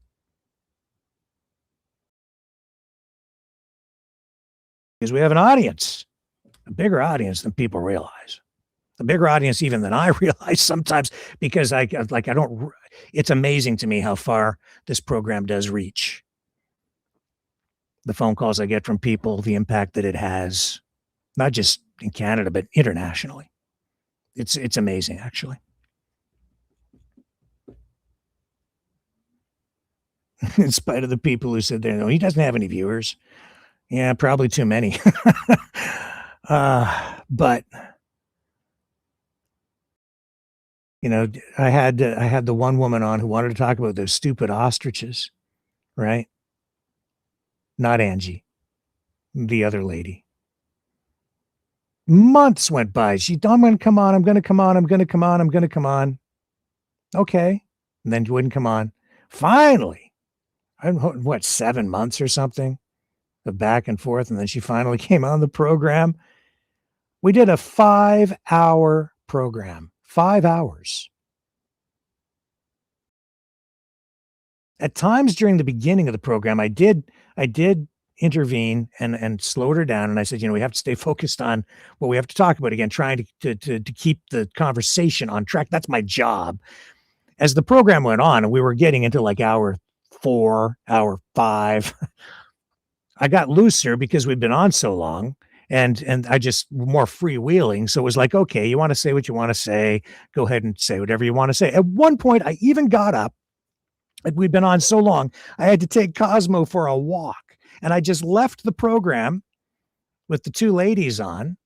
Because we have an audience, a bigger audience than people realize. A bigger audience even than I realize sometimes, because I don't it's amazing to me how far this program does reach. The phone calls I get from people, the impact that it has, not just in Canada, but internationally. It's amazing, actually. In spite of the people who said, no, he doesn't have any viewers. Yeah, probably too many. But you know, I had the one woman on who wanted to talk about those stupid ostriches, right? Not Angie, the other lady. Months went by. I'm going to come on. I'm going to come on. I'm going to come on. I'm going to come on. Okay. And then you wouldn't come on. Finally, what, 7 months or something of back and forth. And then she finally came on the program. We did a 5-hour program, 5 hours. At times during the beginning of the program, I did intervene and slowed her down. And I said, we have to stay focused on what we have to talk about again, trying to keep the conversation on track. That's my job. As the program went on and we were getting into like hour 4, hour 5, I got looser because we'd been on so long and I just more freewheeling. So it was like, okay, you want to say what you want to say, go ahead and say whatever you want to say. At one point, I even got up. We'd been on so long, I had to take Cosmo for a walk. And I just left the program with the two ladies on.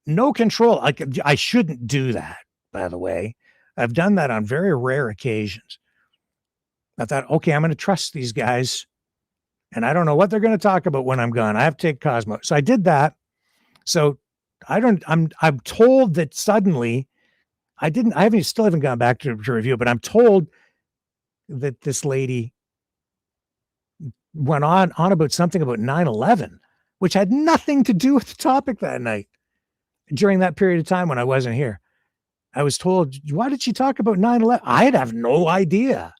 No control. I shouldn't do that, by the way. I've done that on very rare occasions. I thought, okay, I'm going to trust these guys. And I don't know what they're going to talk about when I'm gone. I have to take Cosmo. So I did that. So I'm told that suddenly I still haven't gone back to review, but I'm told that this lady went on about something about 9/11, which had nothing to do with the topic that night. During that period of time when I wasn't here, I was told, why did she talk about 9/11? I'd have no idea.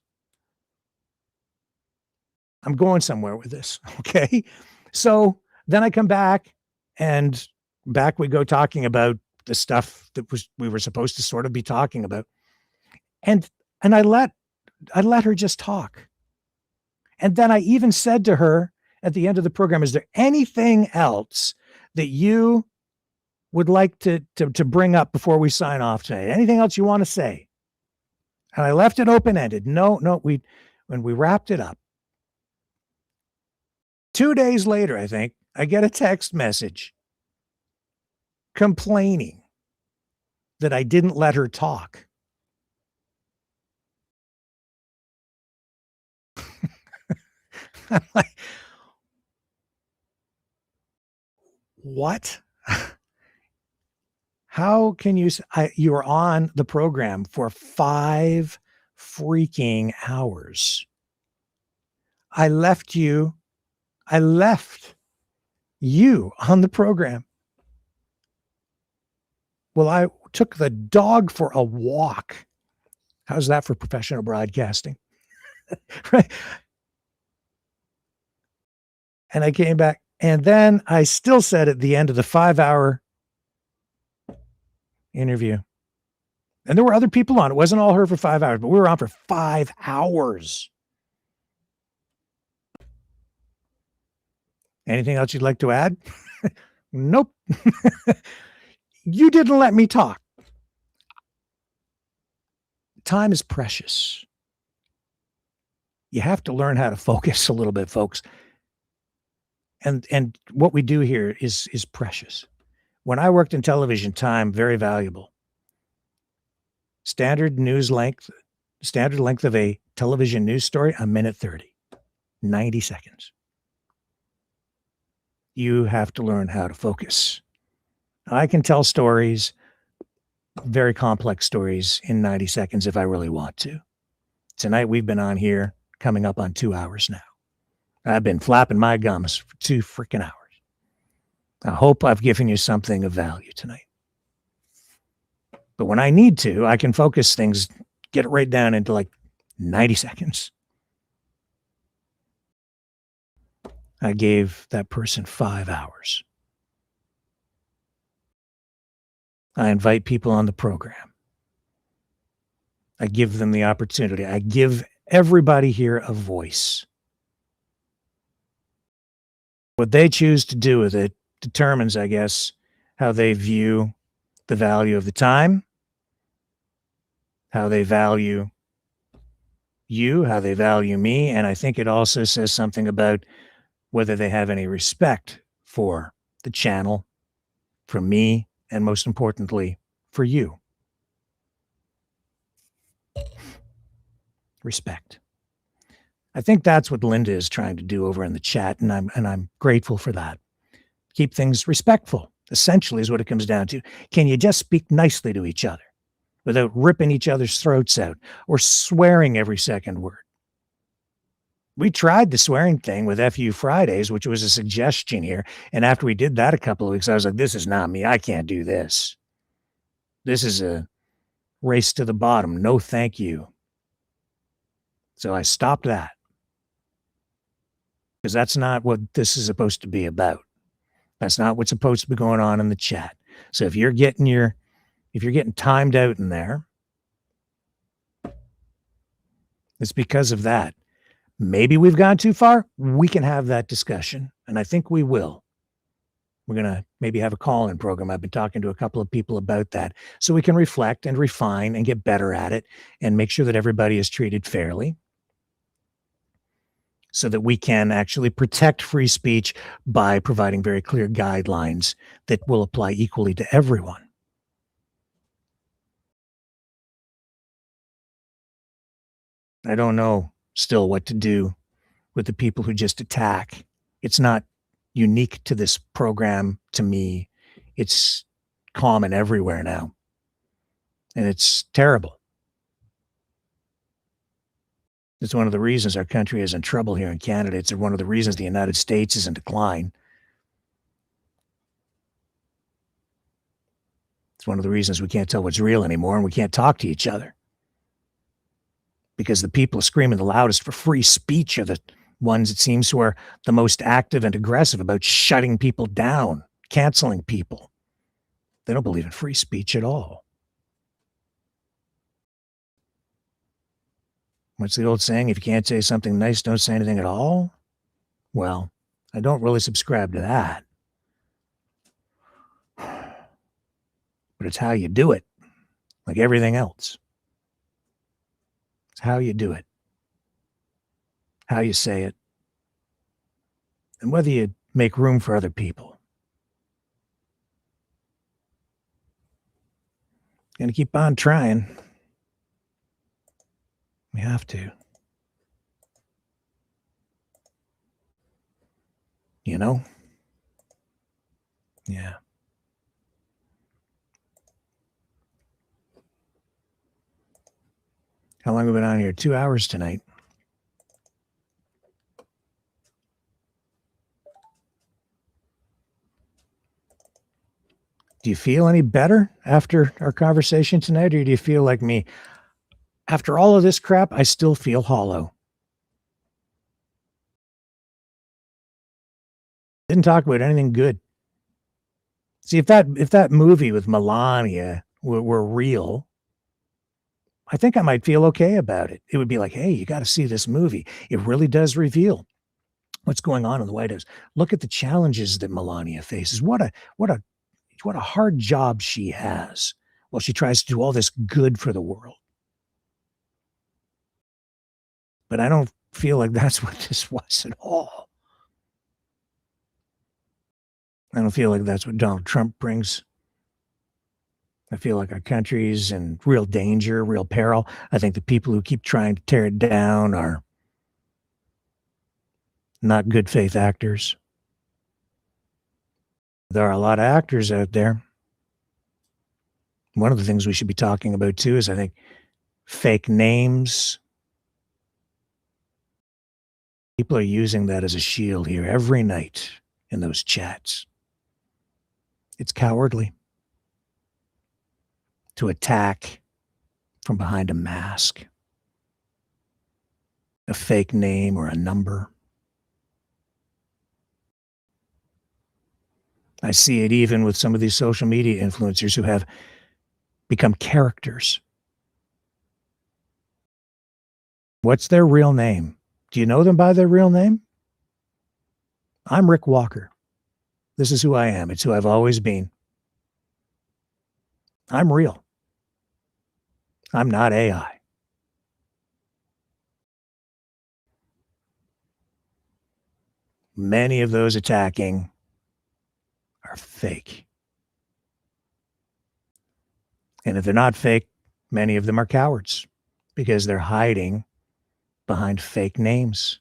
I'm going somewhere with this. Okay. So then I come back and back we go talking about the stuff that we were supposed to sort of be talking about. And I let her just talk. And then I even said to her at the end of the program, is there anything else that you would like to bring up before we sign off today? Anything else you want to say? And I left it open-ended. No, when we wrapped it up. 2 days later, I think, I get a text message complaining that I didn't let her talk. I'm like, what? How can you were on the program for 5 freaking hours. I left you on the program. Well, I took the dog for a walk. How's that for professional broadcasting? Right. And I came back, and then I still said at the end of the 5-hour interview, and there were other people on. It wasn't all her for 5 hours, but we were on for 5 hours. Anything else you'd like to add? Nope. You didn't let me talk. Time is precious. You have to learn how to focus a little bit, folks. And what we do here is precious. When I worked in television, time, very valuable. Standard length of a television news story, 1:30, 90 seconds. You have to learn how to focus. I can tell stories, very complex stories, in 90 seconds if I really want to. Tonight we've been on here coming up on 2 hours now. I've been flapping my gums for 2 freaking hours. I hope I've given you something of value tonight. But when I need to, I can focus things, get it right down into like 90 seconds. I gave that person 5 hours. I invite people on the program. I give them the opportunity. I give everybody here a voice. What they choose to do with it determines, I guess, how they view the value of the time, how they value you, how they value me, and I think it also says something about whether they have any respect for the channel, for me, and most importantly, for you. Respect. I think that's what Linda is trying to do over in the chat, and I'm grateful for that. Keep things respectful, essentially, is what it comes down to. Can you just speak nicely to each other without ripping each other's throats out or swearing every second word? We tried the swearing thing with FU Fridays, which was a suggestion here. And after we did that a couple of weeks, I was like, this is not me. I can't do this. This is a race to the bottom. No, thank you. So I stopped that. Because that's not what this is supposed to be about. That's not what's supposed to be going on in the chat. So if you're getting timed out in there, it's because of that. Maybe we've gone too far. We can have that discussion, and I think we will. We're going to maybe have a call-in program. I've been talking to a couple of people about that, so we can reflect and refine and get better at it and make sure that everybody is treated fairly so that we can actually protect free speech by providing very clear guidelines that will apply equally to everyone. I don't know still what to do with the people who just attack. It's not unique to this program, to me. It's common everywhere now. And it's terrible. It's one of the reasons our country is in trouble here in Canada. It's one of the reasons the United States is in decline. It's one of the reasons we can't tell what's real anymore and we can't talk to each other. Because the people screaming the loudest for free speech are the ones, it seems, who are the most active and aggressive about shutting people down, canceling people. They don't believe in free speech at all. What's the old saying? If you can't say something nice, don't say anything at all? Well, I don't really subscribe to that. But it's how you do it, like everything else. It's how you do it, how you say it, and whether you make room for other people. Gonna keep on trying. We have to. You know? Yeah. How long have we been on here? 2 hours tonight. Do you feel any better after our conversation tonight, or do you feel like me? After all of this crap, I still feel hollow. Didn't talk about anything good. See, if that movie with Melania were real, I think I might feel okay about it. It would be like, hey, you got to see this movie. It really does reveal what's going on in the White House. Look at the challenges that Melania faces. What a hard job she has while she tries to do all this good for the world. But I don't feel like that's what this was at all. I don't feel like that's what Donald Trump brings. I feel like our country's in real danger, real peril. I think the people who keep trying to tear it down are not good faith actors. There are a lot of actors out there. One of the things we should be talking about too is, I think, fake names. People are using that as a shield here every night in those chats. It's cowardly to attack from behind a mask, a fake name or a number. I see it even with some of these social media influencers who have become characters. What's their real name? Do you know them by their real name? I'm Rick Walker. This is who I am. It's who I've always been. I'm real. I'm not AI. Many of those attacking are fake. And if they're not fake, many of them are cowards because they're hiding behind fake names.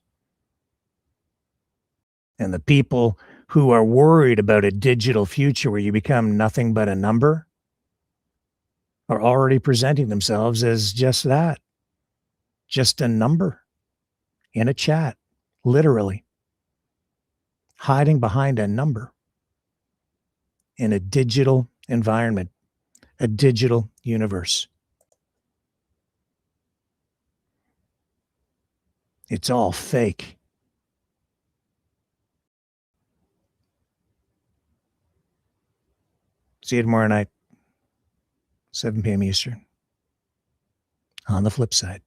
And the people who are worried about a digital future where you become nothing but a number are already presenting themselves as just that, just a number in a chat, literally hiding behind a number in a digital environment, a digital universe. It's all fake. See you tomorrow night, 7 p.m. Eastern, on the flip side.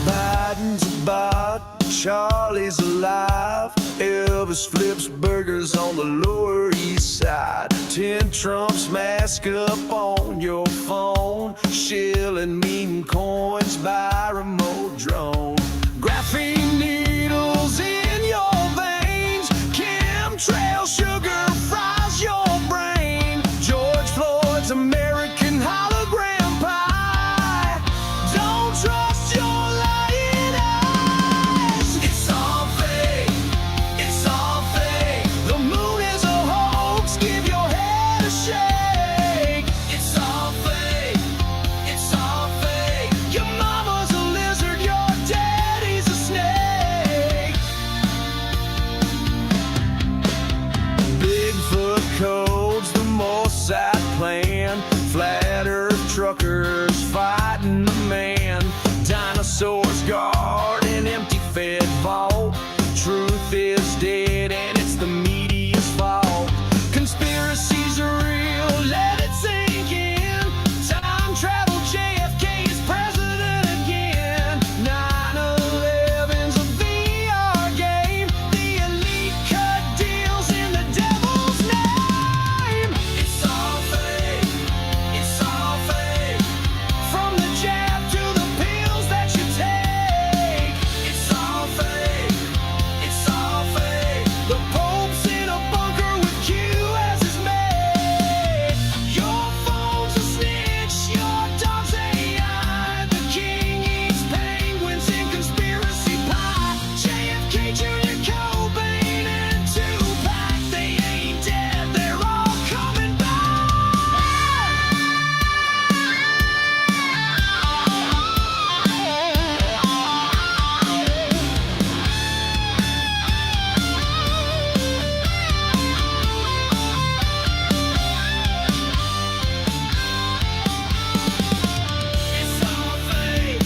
Biden's about, Charlie's alive. Elvis flips burgers on the Lower East Side. 10 Trump's mask up on your phone. Shilling meme coins by remote drone. Graphene needles in your veins. Chemtrail sugar fries your brain. George Floyd's American hologram pie. Don't trust your lying eyes. It's all fake. It's all fake. The moon is a hoax. Give your head a shake. It's all fake. It's all fake. Your mama's a lizard. Your daddy's a snake. Bigfoot codes, the Mossad plan. Flat Earth truckers fighting the man. Dinosaurs guard an empty fed vault. Truth is dead and it's the media's fault. Conspiracies are real, let it sink in. Time travel, JFK is president again. 9/11's a VR game. The elite cut deals in the devil's name. It's all fake. It's all fake. From the jab to the pills that you take. It's all fake. It's all fake. The Pope's in a bunker with Q as his mate. Your phone's a snitch. Your dog's AI. The king eats penguins in conspiracy pie. JFK Jr., Cobain, and Tupac. They ain't dead. They're all coming back. It's all fake.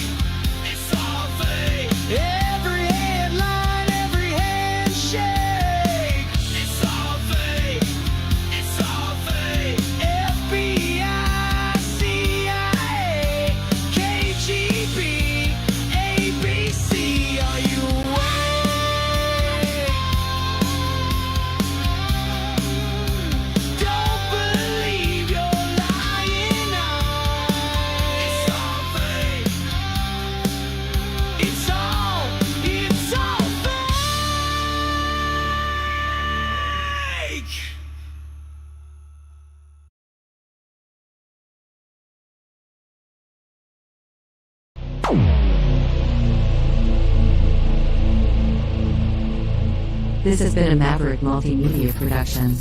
It's all fake. Every headline, every handshake. It's all fake. It's all fake. FBI, CIA, KGB, ABC. Are you awake? Don't believe your lying eyes. It's all fake. It's all fake. This has been a Maverick Multimedia production.